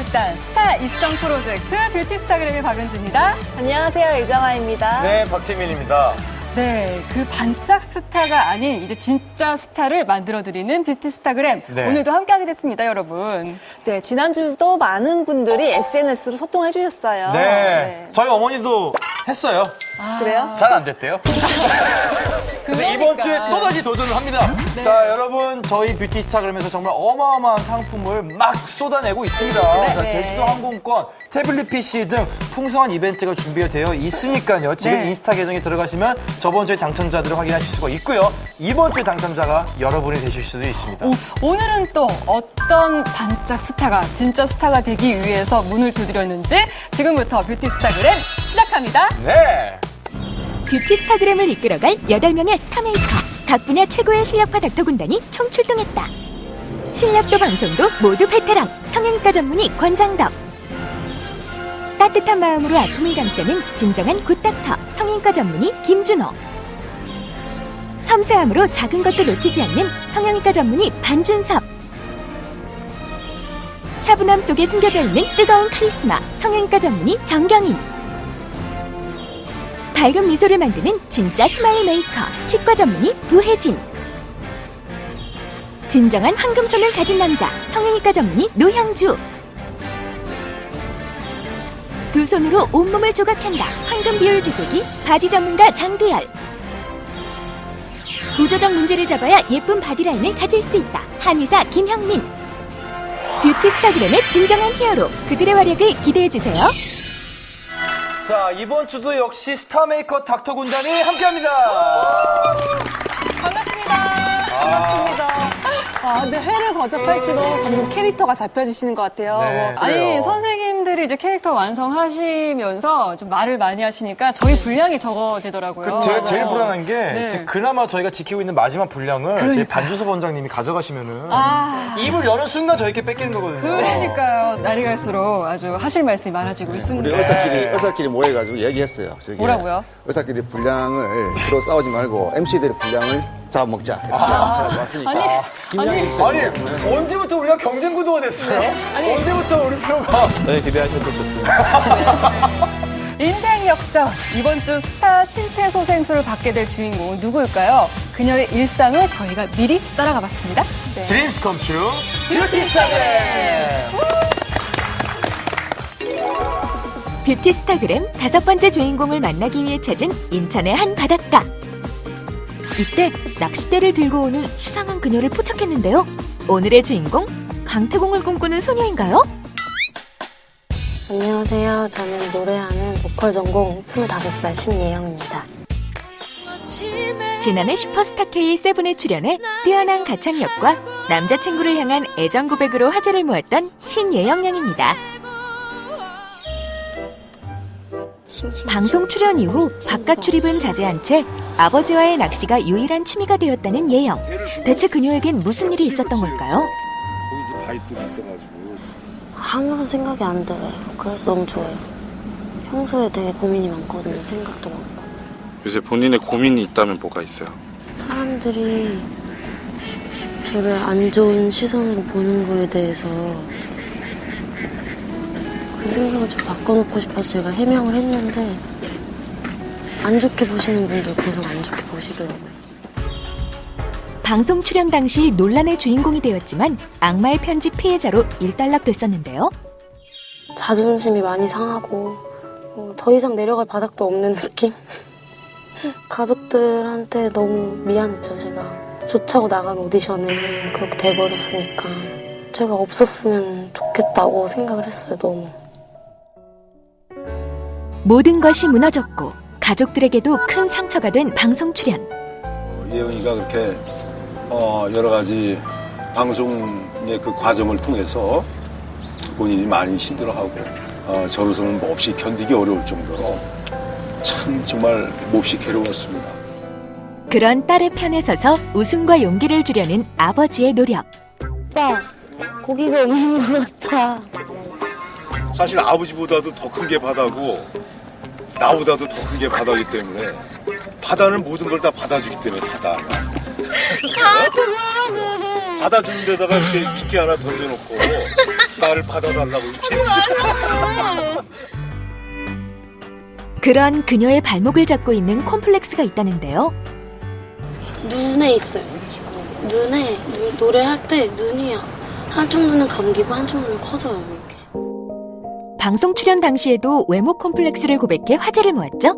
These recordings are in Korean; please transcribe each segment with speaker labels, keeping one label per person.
Speaker 1: 일단 스타 입성 프로젝트 뷰티 스타그램의 박은지입니다.
Speaker 2: 안녕하세요, 이정아입니다.
Speaker 3: 네, 박재민입니다.
Speaker 1: 네, 그 반짝 스타가 아닌 이제 진짜 스타를 만들어드리는 뷰티 스타그램.
Speaker 3: 네.
Speaker 1: 오늘도 함께하게 됐습니다, 여러분.
Speaker 2: 네, 지난주도 많은 분들이 SNS로 소통해 주셨어요.
Speaker 3: 네. 저희 어머니도 했어요.
Speaker 2: 그래요?
Speaker 3: 잘 안 됐대요. 그래서 이번
Speaker 1: 그러니까.
Speaker 3: 주에 또다시 도전을 합니다.
Speaker 1: 네.
Speaker 3: 자, 여러분, 저희 뷰티 스타그램에서 정말 어마어마한 상품을 막 쏟아내고 있습니다.
Speaker 1: 네.
Speaker 3: 자, 제주도 항공권, 태블릿 PC 등 풍성한 이벤트가 준비되어 있으니까요. 지금
Speaker 1: 네.
Speaker 3: 인스타 계정에 들어가시면 저번 주에 당첨자들을 확인하실 수가 있고요. 이번 주에 당첨자가 여러분이 되실 수도 있습니다.
Speaker 1: 오늘은 또 어떤 반짝 스타가 진짜 스타가 되기 위해서 문을 두드렸는지 지금부터 뷰티 스타그램 시작합니다.
Speaker 3: 네.
Speaker 4: 뷰티 스타그램을 이끌어갈 8명의 스타메이커. 각 분야 최고의 실력파 닥터 군단이 총출동했다. 실력도 방송도 모두 베테랑. 성형외과 전문의 권장덕. 따뜻한 마음으로 아픔을 감싸는 진정한 굿닥터. 성형외과 전문의 김준호. 섬세함으로 작은 것도 놓치지 않는 성형외과 전문의 반준섭. 차분함 속에 숨겨져 있는 뜨거운 카리스마. 성형외과 전문의 정경인. 밝은 미소를 만드는 진짜 스마일 메이커. 치과 전문의 부혜진. 진정한 황금손을 가진 남자. 성형외과 전문의 노형주. 두 손으로 온몸을 조각한다. 황금 비율 제조기 바디 전문가 장두열. 구조적 문제를 잡아야 예쁜 바디라인을 가질 수 있다. 한의사 김형민. 뷰티 스타그램의 진정한 히어로. 그들의 활약을 기대해주세요.
Speaker 3: 자, 이번 주도 역시 스타메이커 닥터 군단이 함께합니다.
Speaker 2: 반갑습니다. 근데 회를 거듭할수록 점점 캐릭터가 잡혀지시는 것 같아요.
Speaker 3: 네.
Speaker 1: 아니,
Speaker 3: 그래요.
Speaker 1: 선생님들이 이제 캐릭터 완성하시면서 좀 말을 많이 하시니까 저희 분량이 적어지더라고요.
Speaker 3: 제가 제일 불안한 게
Speaker 1: 네.
Speaker 3: 지금 그나마 저희가 지키고 있는 마지막 분량을 제 반주섭 원장님이 가져가시면은 입을 여는 순간 저희께 뺏기는 거거든요.
Speaker 1: 그러니까요. 날이 갈수록 아주 하실 말씀이 많아지고
Speaker 5: 우리
Speaker 1: 있습니다.
Speaker 5: 의사끼리 모여가지고 얘기했어요. 저기
Speaker 1: 뭐라고요?
Speaker 5: 의사끼리 분량을 서로 싸우지 말고 MC들의 분량을 잡아먹자. 이렇게 해가지고 왔으니까. 긴장이 있어요.
Speaker 3: 아니 언제부터 우리가 경쟁 구도가 됐어요? 언제부터 우리 프로가
Speaker 5: 네, 기대하셔도 좋습니다.
Speaker 1: 인생 역전. 이번 주 스타 심폐소생술을 받게 될 주인공은 누구일까요? 그녀의 일상을 저희가 미리 따라가 봤습니다. 네.
Speaker 3: 드림스 컴츄 뷰티 스타그램.
Speaker 4: 뷰티 스타그램 5번째 주인공을 만나기 위해 찾은 인천의 한 바닷가. 이때 낚싯대를 들고 오는 수상한 그녀를 포착했는데요. 오늘의 주인공 강태공을 꿈꾸는 소녀인가요?
Speaker 6: 안녕하세요. 저는 노래하는 보컬 전공 25살 신예영입니다.
Speaker 4: 지난해 슈퍼스타 K7에 출연해 뛰어난 가창력과 남자친구를 향한 애정 고백으로 화제를 모았던 신예영 양입니다. 방송 출연 이후 바깥 출입은 자제한 채 아버지와의 낚시가 유일한 취미가 되었다는 예영. 대체 그녀에겐 무슨 일이 있었던 걸까요?
Speaker 5: 거기 바위돌이 있어가지고.
Speaker 6: 아무런 생각이 안 들어요. 그래서 너무 좋아요. 평소에 되게 고민이 많거든요. 생각도 많고.
Speaker 7: 요새 본인의 고민이 있다면 뭐가 있어요?
Speaker 6: 사람들이 저를 안 좋은 시선으로 보는 거에 대해서 그 생각을 좀 바꿔놓고 싶어서 제가 해명을 했는데 안 좋게 보시는 분들 계속 안 좋게 보시더라고요.
Speaker 4: 방송 출연 당시 논란의 주인공이 되었지만 악마의 편지 피해자로 일단락됐었는데요.
Speaker 6: 자존심이 많이 상하고 더 이상 내려갈 바닥도 없는 느낌? 가족들한테 너무 미안했죠. 제가 좋자고 나간 오디션에 그렇게 돼버렸으니까 제가 없었으면 좋겠다고 생각을 했어요. 너무.
Speaker 4: 모든 것이 무너졌고 가족들에게도 큰 상처가 된 방송 출연.
Speaker 8: 예은이가 그렇게 여러 가지 방송의 그 과정을 통해서 본인이 많이 힘들어하고 저로서는 몹시 견디기 어려울 정도로 참 정말 몹시 괴로웠습니다.
Speaker 4: 그런 딸의 편에 서서 웃음과 용기를 주려는 아버지의 노력.
Speaker 6: 오빠, 고기가 없는 것 같아.
Speaker 8: 사실 아버지보다도 더 큰 게 바다고 나보다도 더 큰 게 바다이기 때문에 바다는 모든 걸 다 받아주기 때문에 바다가 받아주는 데다가 이렇게 미끼 하나 던져놓고 나를 받아달라고 이렇게.
Speaker 4: 그런 그녀의 발목을 잡고 있는 콤플렉스가 있다는데요.
Speaker 6: 눈에 있어요. 노래할 때 눈이 한쪽 눈은 감기고 한쪽 눈은 커져요. 이렇게.
Speaker 4: 방송 출연 당시에도 외모 콤플렉스를 고백해 화제를 모았죠.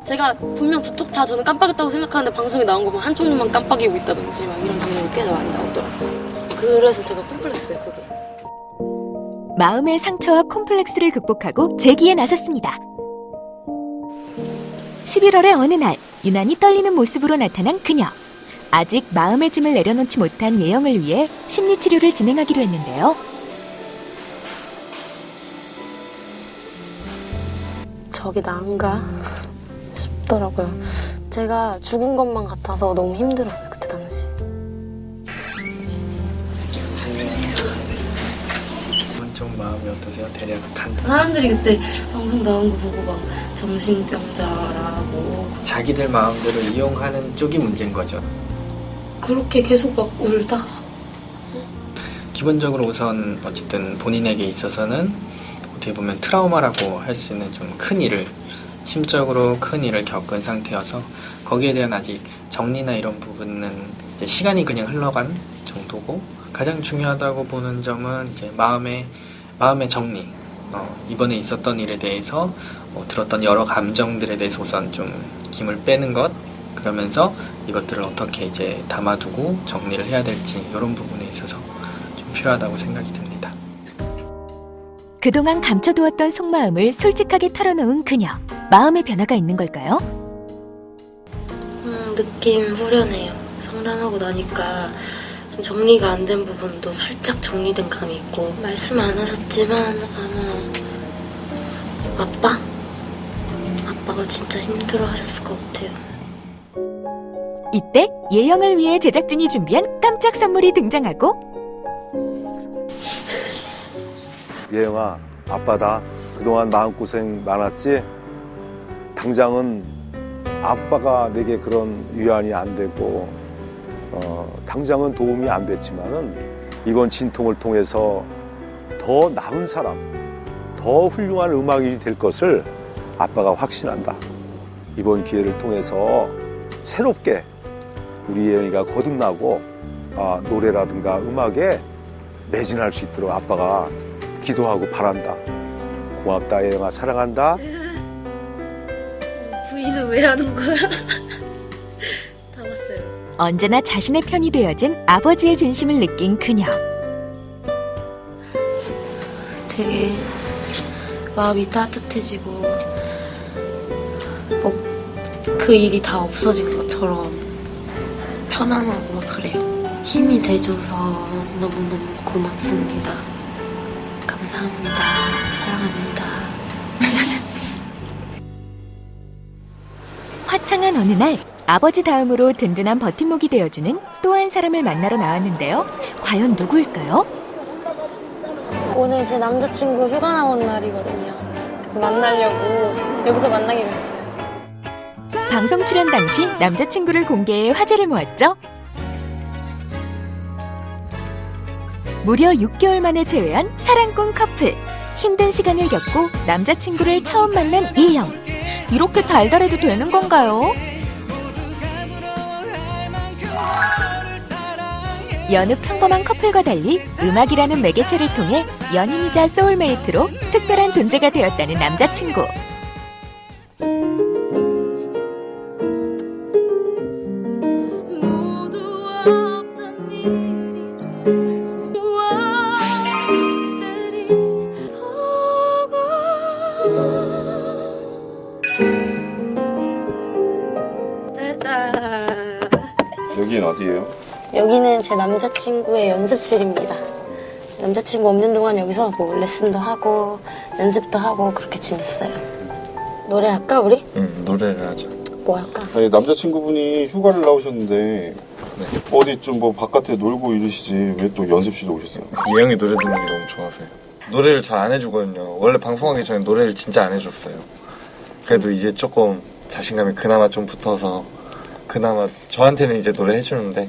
Speaker 6: 제가 분명 두 쪽 다 저는 깜빡했다고 생각하는데 방송에 나온 거 보면 한쪽 눈만 깜빡이고 있다든지 막 이런 장면이 꽤 많이 나오더라고요. 그래서 제가 콤플렉스예요, 그게.
Speaker 4: 마음의 상처와 콤플렉스를 극복하고 재기에 나섰습니다. 11월의 어느 날 유난히 떨리는 모습으로 나타난 그녀. 아직 마음의 짐을 내려놓지 못한 예영을 위해 심리치료를 진행하기로 했는데요.
Speaker 6: 저게 나은가 싶더라고요. 제가 죽은 것만 같아서 너무 힘들었어요, 그때 당시.
Speaker 9: 좀 마음이 어떠세요? 대략
Speaker 6: 사람들이 그때 방송 나온 거 보고 막 정신병자라고
Speaker 9: 자기들 마음대로 이용하는 쪽이 문제인 거죠.
Speaker 6: 그렇게 계속 막 울다가
Speaker 9: 기본적으로 우선 어쨌든 본인에게 있어서는 어떻게 보면 트라우마라고 할 수 있는 좀 큰 일을 심적으로 큰 일을 겪은 상태여서 거기에 대한 아직 정리나 이런 부분은 이제 시간이 그냥 흘러간 정도고 가장 중요하다고 보는 점은 이제 마음의 정리. 이번에 있었던 일에 대해서 들었던 여러 감정들에 대해서 우선 좀 김을 빼는 것, 그러면서 이것들을 어떻게 이제 담아두고 정리를 해야 될지 이런 부분에 있어서 좀 필요하다고 생각이 듭니다.
Speaker 4: 그동안 감춰두었던 속마음을 솔직하게 털어놓은 그녀. 마음의 변화가 있는 걸까요?
Speaker 6: 느낌 후련해요. 상담하고 나니까 좀 정리가 안 된 부분도 살짝 정리된 감이 있고 말씀 안 하셨지만 아마 아빠가 진짜 힘들어하셨을 것 같아요.
Speaker 4: 이때 예영을 위해 제작진이 준비한 깜짝 선물이 등장하고
Speaker 10: 예영아, 아빠다. 그동안 마음고생 많았지? 당장은 아빠가 내게 그런 위안이 안 되고 당장은 도움이 안 됐지만은 이번 진통을 통해서 더 나은 사람, 더 훌륭한 음악인이 될 것을 아빠가 확신한다. 이번 기회를 통해서 새롭게 우리 예영이가 거듭나고 노래라든가 음악에 매진할 수 있도록 아빠가 기도하고 바란다. 고맙다, 예영아. 사랑한다.
Speaker 6: 부인은 왜 하는 거야? 다 봤어요.
Speaker 4: 언제나 자신의 편이 되어준 아버지의 진심을 느낀 그녀.
Speaker 6: 되게 마음이 따뜻해지고 뭐 그 일이 다 없어진 것처럼 편안하고 막 그래요. 힘이 돼줘서 너무너무 고맙습니다. 감사합니다. 사랑합니다.
Speaker 4: 화창한 어느 날 아버지 다음으로 든든한 버팀목이 되어주는 또 한 사람을 만나러 나왔는데요. 과연 누구일까요?
Speaker 6: 오늘 제 남자친구 휴가 나온 날이거든요. 그래서 만나려고 여기서 만나기로 했어요.
Speaker 4: 방송 출연 당시 남자친구를 공개해 화제를 모았죠. 무려 6개월 만에 재회한 사랑꾼 커플. 힘든 시간을 겪고 남자친구를 처음 만난 예영. 이렇게 달달해도 되는 건가요? 여느 평범한 커플과 달리 음악이라는 매개체를 통해 연인이자 소울메이트로 특별한 존재가 되었다는 남자친구.
Speaker 8: 여긴 어디예요?
Speaker 6: 여기는 제 남자친구의 연습실입니다. 남자친구 없는 동안 여기서 뭐 레슨도 하고 연습도 하고 그렇게 지냈어요. 노래 할까 우리?
Speaker 7: 응, 노래를 하자.
Speaker 6: 뭐 할까?
Speaker 8: 아니, 남자친구분이 휴가를 나오셨는데 어디 좀 뭐 바깥에 놀고 이러시지 왜 또 연습실에 오셨어요?
Speaker 7: 예영이 노래 듣는 게 너무 좋아서요. 노래를 잘 안 해주거든요. 원래 방송하기 전에 노래를 진짜 안 해줬어요. 그래도 이제 조금 자신감이 그나마 좀 붙어서 그나마 저한테는 이제 노래 해주는데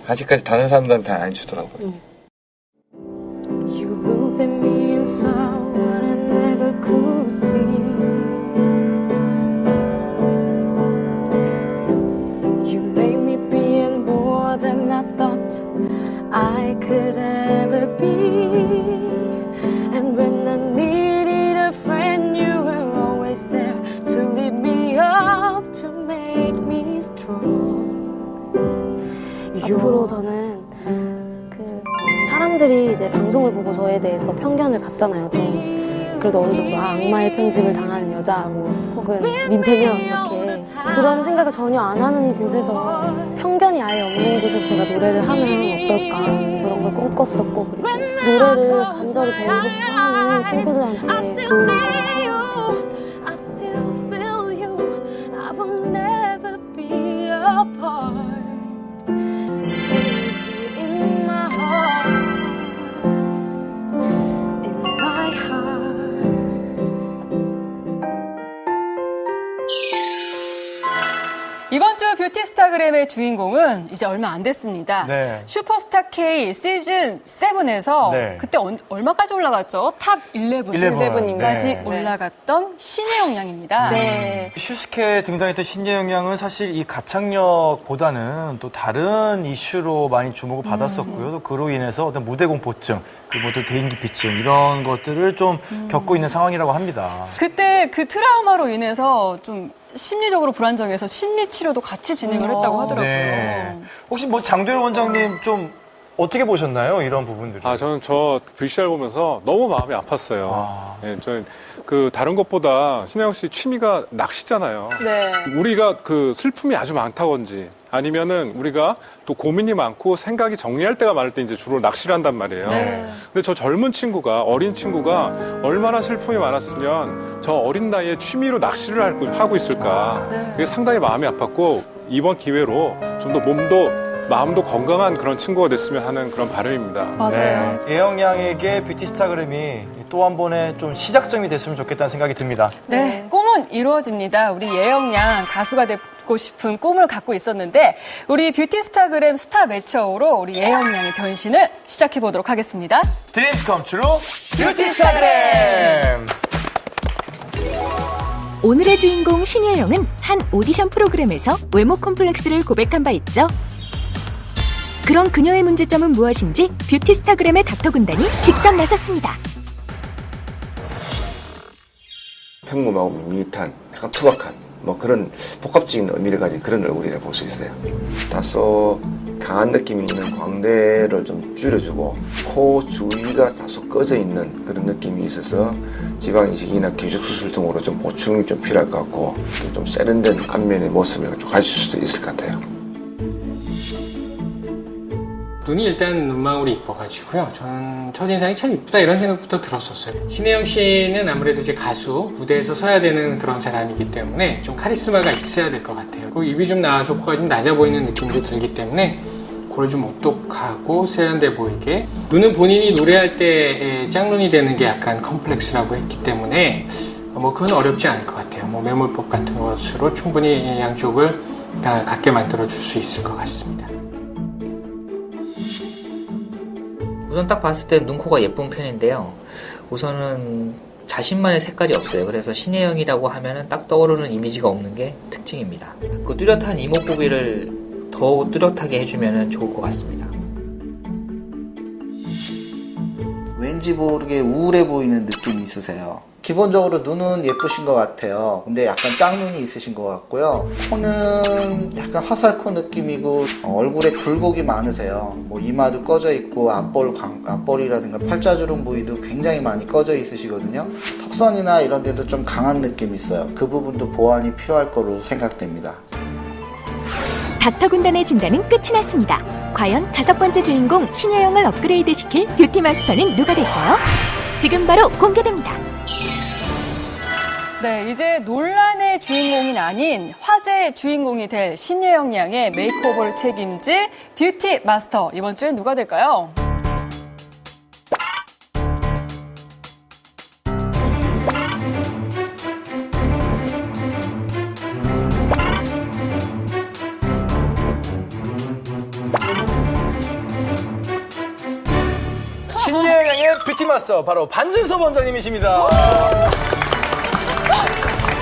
Speaker 7: 아직까지 다른 사람들한테 안 해주더라고요.
Speaker 6: something me inside what I never could see. You made me being more than I thought I could ever be. And when I needed a friend, you were always there to lift me up, to make me strong. 앞으로 저는 그 사람들이 이제 방송을 보고 저에 대해서 편견을 갖잖아요. 좀 그래도 어느 정도 악마의 편집을 당한 여자 뭐 혹은 민폐녀 이렇게 그런 생각을 전혀 안 하는 곳에서 편견이 아예 없는 곳에서 제가 노래를 하면 어떨까 그런 걸 꿈꿨었고 그리고 노래를 간절히 배우고 싶어하는 친구들한테 도움을
Speaker 1: 이번 주 뷰티스타그램의 주인공은 이제 얼마 안 됐습니다.
Speaker 3: 네.
Speaker 1: 슈퍼스타 K 시즌 7에서
Speaker 3: 네.
Speaker 1: 그때 얼마까지 올라갔죠? 탑 11까지
Speaker 3: 네.
Speaker 1: 올라갔던 신혜영 양입니다.
Speaker 2: 네.
Speaker 3: 슈스케에 등장했던 신예영 양은 사실 이 가창력보다는 또 다른 이슈로 많이 주목을 받았었고요. 또 그로 인해서 어떤 무대 공포증, 그리고 또 대인기피증 이런 것들을 좀 겪고 있는 상황이라고 합니다.
Speaker 1: 그때 그 트라우마로 인해서 좀 심리적으로 불안정해서 심리 치료도 같이 진행을 했다고 하더라고요.
Speaker 3: 네. 혹시 뭐 장도열 원장님 좀 어떻게 보셨나요? 이런 부분들을.
Speaker 11: 저는 저 VCR 보면서 너무 마음이 아팠어요. 네, 저는 그 다른 것보다 신혜영 씨 취미가 낚시잖아요.
Speaker 2: 네.
Speaker 11: 우리가 그 슬픔이 아주 많다건지 아니면은 우리가 또 고민이 많고 생각이 정리할 때가 많을 때 이제 주로 낚시를 한단 말이에요.
Speaker 1: 네.
Speaker 11: 근데 저 젊은 친구가 어린 친구가 얼마나 슬픔이 많았으면 저 어린 나이에 취미로 낚시를 하고 있을까.
Speaker 1: 네.
Speaker 11: 그게 상당히 마음이 아팠고 이번 기회로 좀 더 몸도 마음도 건강한 그런 친구가 됐으면 하는 그런 바람입니다.
Speaker 2: 맞아요.
Speaker 3: 네. 예영 양에게 뷰티스타그램이 또 한 번의 좀 시작점이 됐으면 좋겠다는 생각이 듭니다.
Speaker 1: 네, 꿈은 이루어집니다. 우리 예영 양 가수가 되고 싶은 꿈을 갖고 있었는데 우리 뷰티스타그램 스타 매치업으로 우리 예영 양의 변신을 시작해 보도록 하겠습니다.
Speaker 3: 드림스 컴 트루 뷰티스타그램.
Speaker 4: 오늘의 주인공 신혜영은 한 오디션 프로그램에서 외모 콤플렉스를 고백한 바 있죠. 그런 그녀의 문제점은 무엇인지 뷰티스타그램의 닥터 군단이 직접 나섰습니다.
Speaker 5: 평범하고 밋밋한 약간 투박한 뭐 그런 복합적인 의미를 가진 그런 얼굴이라 볼 수 있어요. 다소 강한 느낌이 있는 광대를 좀 줄여주고 코 주위가 다소 꺼져 있는 그런 느낌이 있어서 지방 이식이나 기술 수술 등으로 좀 보충이 좀 필요할 것 같고 좀 세련된 안면의 모습을 좀 가질 수도 있을 것 같아요.
Speaker 9: 눈이 일단 눈망울이 이뻐가지고요. 저는 첫인상이 참 이쁘다 이런 생각부터 들었었어요. 신혜영 씨는 아무래도 이제 가수, 무대에서 서야 되는 그런 사람이기 때문에 좀 카리스마가 있어야 될 것 같아요. 그리고 입이 좀 나와서 코가 좀 낮아 보이는 느낌도 들기 때문에 그걸 좀 오똑하고 세련돼 보이게. 눈은 본인이 노래할 때 짝눈이 되는 게 약간 컴플렉스라고 했기 때문에 뭐 그건 어렵지 않을 것 같아요. 뭐 매몰법 같은 것으로 충분히 양쪽을 갖게 만들어 줄 수 있을 것 같습니다.
Speaker 12: 우선 딱 봤을 때 눈, 코가 예쁜 편인데요. 우선은 자신만의 색깔이 없어요. 그래서 신혜영이라고 하면은 딱 떠오르는 이미지가 없는 게 특징입니다. 그 뚜렷한 이목구비를 더 뚜렷하게 해주면 좋을 것 같습니다.
Speaker 13: 왠지 모르게 우울해 보이는 느낌이 있으세요. 기본적으로 눈은 예쁘신 것 같아요. 근데 약간 짝눈이 있으신 것 같고요. 코는 약간 화살코 느낌이고 얼굴에 굴곡이 많으세요. 뭐 이마도 꺼져 있고 앞볼이라든가 팔자주름 부위도 굉장히 많이 꺼져 있으시거든요. 턱선이나 이런 데도 좀 강한 느낌이 있어요. 그 부분도 보완이 필요할 거로 생각됩니다.
Speaker 4: 닥터 군단의 진단은 끝이 났습니다. 과연 5번째 주인공 신혜영을 업그레이드 시킬 뷰티 마스터는 누가 될까요? 지금 바로 공개됩니다.
Speaker 1: 네, 이제 논란의 주인공이 아닌 화제의 주인공이 될 신혜영 양의 메이크오버를 책임질 뷰티 마스터. 이번 주엔 누가 될까요?
Speaker 3: 신예영 양의 뷰티 뷰티 마스터 바로 반준섭 원장님이십니다.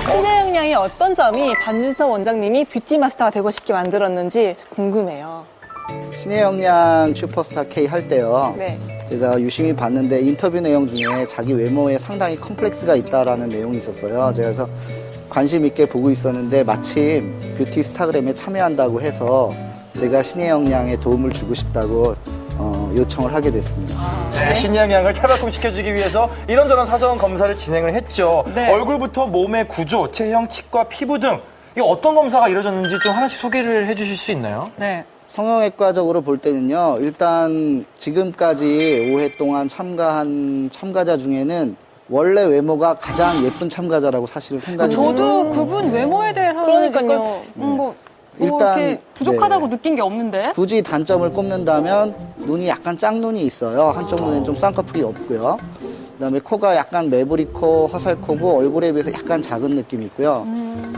Speaker 2: 신혜영 양의 어떤 점이 반준섭 원장님이 뷰티 마스터가 되고 싶게 만들었는지 궁금해요.
Speaker 13: 신혜영 양 슈퍼스타 K 할 때요.
Speaker 2: 네.
Speaker 13: 제가 유심히 봤는데 인터뷰 내용 중에 자기 외모에 상당히 컴플렉스가 있다라는 내용이 있었어요. 제가 그래서 관심 있게 보고 있었는데 마침 뷰티 스타그램에 참여한다고 해서 제가 신혜영 양의 도움을 주고 싶다고 요청을 하게 됐습니다.
Speaker 3: 네, 신혜영 양을 탈바꿈 시켜주기 위해서 이런저런 사전 검사를 진행을 했죠.
Speaker 1: 네.
Speaker 3: 얼굴부터 몸의 구조, 체형, 치과, 피부 등 이 어떤 검사가 이루어졌는지 좀 하나씩 소개를 해주실 수 있나요?
Speaker 1: 네.
Speaker 13: 성형외과적으로 볼 때는요. 일단 지금까지 5회 동안 참가한 참가자 중에는 원래 외모가 가장 예쁜 참가자라고 사실 생각이 돼요.
Speaker 1: 저도 그분 외모에 대해서는
Speaker 2: 그러니까요.
Speaker 1: 약간 뭐
Speaker 13: 일단,
Speaker 1: 이렇게 부족하다고
Speaker 13: 네.
Speaker 1: 느낀 게 없는데.
Speaker 13: 굳이 단점을 꼽는다면 눈이 약간 짝눈이 있어요. 한쪽 눈엔 좀 쌍꺼풀이 없고요. 그다음에 코가 약간 매부리코, 화살코고 얼굴에 비해서 약간 작은 느낌이 있고요.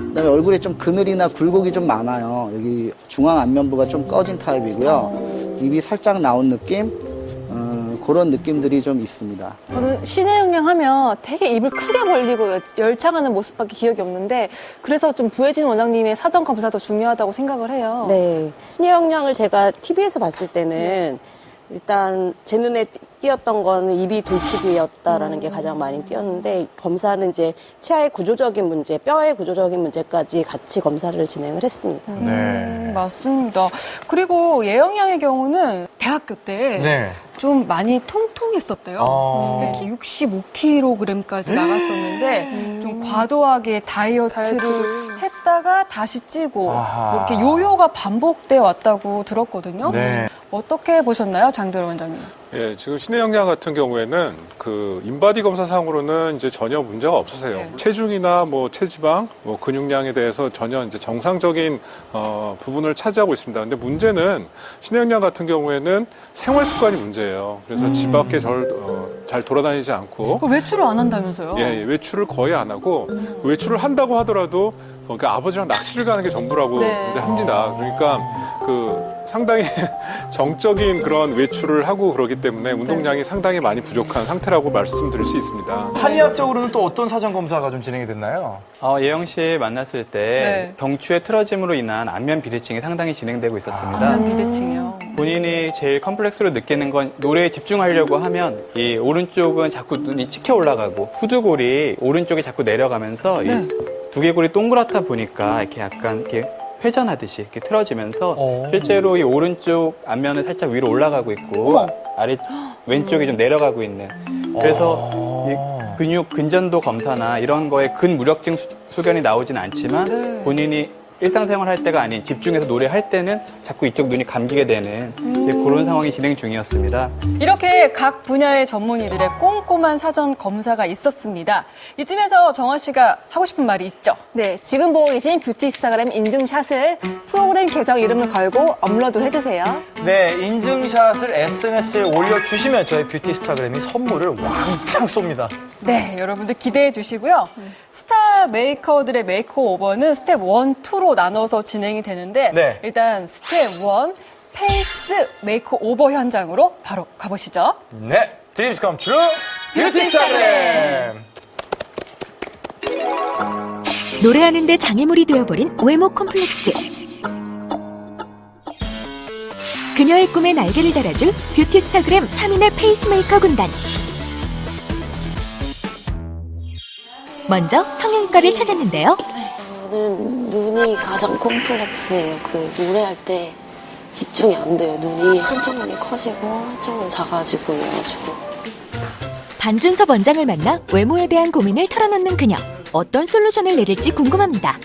Speaker 13: 그다음에 얼굴에 좀 그늘이나 굴곡이 좀 많아요. 여기 중앙 안면부가 좀 꺼진 타입이고요. 입이 살짝 나온 느낌, 그런 느낌들이 좀 있습니다.
Speaker 2: 저는 신혜영 양 하면 되게 입을 크게 벌리고 열창하는 모습밖에 기억이 없는데 그래서 좀 부혜진 원장님의 사전 검사도 중요하다고 생각을 해요.
Speaker 14: 네. 신혜영 양을 제가 TV에서 봤을 때는 일단 제 눈에 띄었던 거는 입이 돌출이었다라는 게 가장 많이 띄었는데 검사는 이제 치아의 구조적인 문제, 뼈의 구조적인 문제까지 같이 검사를 진행을 했습니다.
Speaker 1: 맞습니다. 그리고 예영 양의 경우는 대학교 때
Speaker 3: 네.
Speaker 1: 좀 많이 통통했었대요. 65kg까지 나갔었는데 좀 과도하게 다이어트를 했다가 다시 찌고
Speaker 3: 아하.
Speaker 1: 이렇게 요요가 반복돼 왔다고 들었거든요.
Speaker 3: 네.
Speaker 1: 어떻게 보셨나요, 장도연 원장님?
Speaker 11: 예, 지금 신혜영 양 같은 경우에는 그 인바디 검사상으로는 이제 전혀 문제가 없으세요. 체중이나 뭐 체지방, 뭐 근육량에 대해서 전혀 이제 정상적인 부분을 차지하고 있습니다. 근데 문제는 신혜영 양 같은 경우에는 생활 습관이 문제예요. 그래서 집 밖에 잘 돌아다니지 않고
Speaker 1: 외출을 안 한다면서요?
Speaker 11: 예, 외출을 거의 안 하고 외출을 한다고 하더라도 그러니까 아버지랑 낚시를 가는 게 전부라고 이제 합니다. 그러니까 그 상당히 정적인 그런 외출을 하고 그러기 때문에 운동량이 상당히 많이 부족한 상태라고 말씀드릴 수 있습니다.
Speaker 3: 한의학적으로는 또 어떤 사전 검사가 좀 진행이 됐나요?
Speaker 15: 예영 씨 만났을 때 경추의 틀어짐으로 인한 안면 비대칭이 상당히 진행되고 있었습니다.
Speaker 1: 안면 비대칭이요.
Speaker 15: 본인이 제일 컴플렉스로 느끼는 건 노래에 집중하려고 하면 이 오른쪽은 자꾸 눈이 치켜 올라가고 후두골이 오른쪽에 자꾸 내려가면서 이 두개골이 동그랗다 보니까 이렇게 약간 이렇게 회전하듯이 이렇게 틀어지면서 실제로 이 오른쪽 안면은 살짝 위로 올라가고 있고 왼쪽이 좀 내려가고 있는 그래서 이 근육 근전도 검사나 이런 거에 근무력증 소견이 나오진 않지만 본인이 일상생활 할 때가 아닌 집중해서 노래할 때는 자꾸 이쪽 눈이 감기게 되는 그런 상황이 진행 중이었습니다.
Speaker 1: 이렇게 각 분야의 전문의들의 꼼꼼한 사전 검사가 있었습니다. 이쯤에서 정화 씨가 하고 싶은 말이 있죠?
Speaker 2: 네, 지금 보고 계신 뷰티 스타그램 인증샷을 프로그램 계정 이름을 걸고 업로드 해주세요.
Speaker 3: 네, 인증샷을 SNS에 올려주시면 저희 뷰티 스타그램이 선물을 왕창 쏩니다.
Speaker 1: 네, 여러분들 기대해 주시고요. 스타 메이커들의 메이크오버는 스텝 1, 2로 나눠서 진행이 되는데 일단 스텝 1 페이스 메이크오버 현장으로 바로 가보시죠.
Speaker 3: 네, 드림스 컴 트루 뷰티 스타그램.
Speaker 4: 노래하는데 장애물이 되어버린 외모 컴플렉스. 그녀의 꿈에 날개를 달아줄 뷰티 스타그램 3인의 페이스메이커 군단. 먼저 성형외과를 찾았는데요.
Speaker 6: 저는 눈이 가장 콤플렉스예요. 그 노래할 때 집중이 안 돼요. 눈이 한쪽 눈이 커지고 한쪽 눈이 작아지고 이래가지고.
Speaker 4: 반준섭 원장을 만나 외모에 대한 고민을 털어놓는 그녀. 어떤 솔루션을 내릴지 궁금합니다.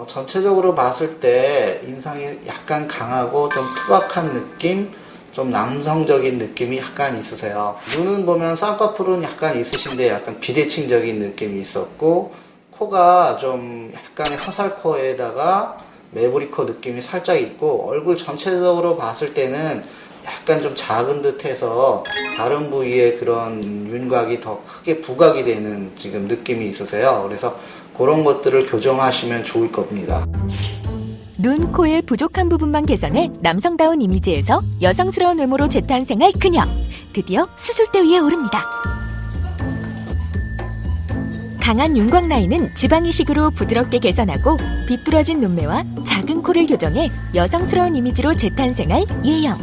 Speaker 13: 전체적으로 봤을 때 인상이 약간 강하고 좀 투박한 느낌, 좀 남성적인 느낌이 약간 있으세요. 눈은 보면 쌍꺼풀은 약간 있으신데 약간 비대칭적인 느낌이 있었고, 코가 좀 약간의 화살코에다가 매부리코 느낌이 살짝 있고, 얼굴 전체적으로 봤을 때는 약간 좀 작은 듯해서 다른 부위에 그런 윤곽이 더 크게 부각이 되는 지금 느낌이 있으세요. 그래서 그런 것들을 교정하시면 좋을 겁니다.
Speaker 4: 눈, 코의 부족한 부분만 개선해 남성다운 이미지에서 여성스러운 외모로 재탄생할 그녀. 드디어 수술대 위에 오릅니다. 강한 윤곽 라인은 지방 이식으로 부드럽게 개선하고 비뚤어진 눈매와 작은 코를 교정해 여성스러운 이미지로 재탄생할 예영.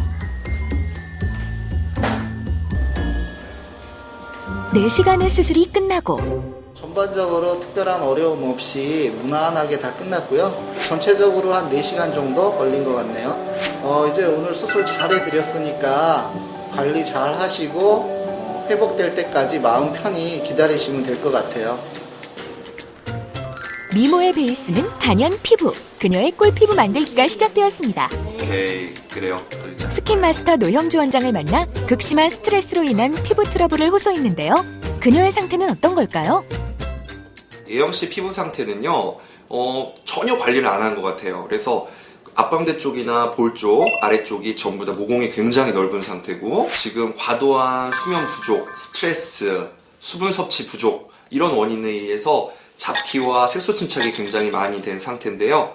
Speaker 4: 4시간의 수술이 끝나고
Speaker 13: 전반적으로 특별한 어려움 없이 무난하게 다 끝났고요. 전체적으로 한 4시간 정도 걸린 것 같네요. 이제 오늘 수술 잘 해드렸으니까 관리 잘 하시고 회복될 때까지 마음 편히 기다리시면 될 것 같아요.
Speaker 4: 미모의 베이스는 단연 피부. 그녀의 꿀피부 만들기가 시작되었습니다.
Speaker 16: 오케이, 그래요.
Speaker 4: 스킨 마스터 노형주 원장을 만나 극심한 스트레스로 인한 피부 트러블을 호소했는데요. 그녀의 상태는 어떤 걸까요?
Speaker 16: 예영 씨 피부 상태는요, 전혀 관리를 안 한 것 같아요. 그래서 앞광대 쪽이나 볼 쪽, 아래쪽이 전부 다 모공이 굉장히 넓은 상태고, 지금 과도한 수면 부족, 스트레스, 수분 섭취 부족, 이런 원인에 의해서 잡티와 색소 침착이 굉장히 많이 된 상태인데요.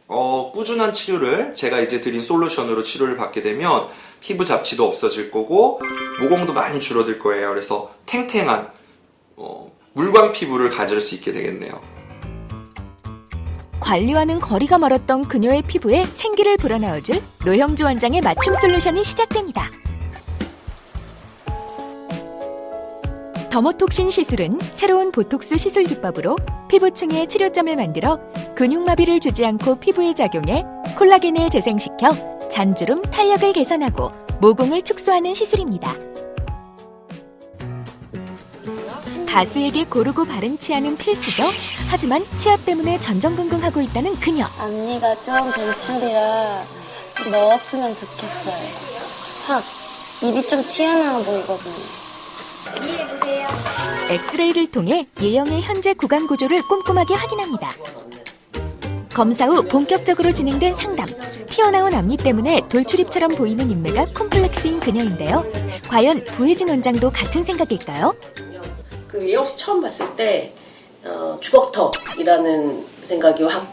Speaker 16: 꾸준한 치료를 제가 이제 드린 솔루션으로 치료를 받게 되면 피부 잡티도 없어질 거고 모공도 많이 줄어들 거예요. 그래서 탱탱한 물광 피부를 가질 수 있게 되겠네요.
Speaker 4: 관리와는 거리가 멀었던 그녀의 피부에 생기를 불어넣어줄 노형주 원장의 맞춤 솔루션이 시작됩니다. 더모톡신 시술은 새로운 보톡스 시술 기법으로 피부층에 치료점을 만들어 근육마비를 주지 않고 피부에 작용해 콜라겐을 재생시켜 잔주름, 탄력을 개선하고 모공을 축소하는 시술입니다. 가수에게 고르고 바른 치아는 필수죠. 하지만 치아 때문에 전전긍긍하고 있다는 그녀.
Speaker 6: 앞니가 좀 돌출이라 넣었으면 좋겠어요. 확 입이 좀 튀어나와 보이거든요. 이해해주세요.
Speaker 4: 엑스레이를 통해 예영의 현재 구강 구조를 꼼꼼하게 확인합니다. 검사 후 본격적으로 진행된 상담. 튀어나온 앞니 때문에 돌출입처럼 보이는 인매가 콤플렉스인 그녀인데요. 과연 부혜진 원장도 같은 생각일까요?
Speaker 17: 그 예영 씨 처음 봤을 때 주걱턱이라는 생각이 확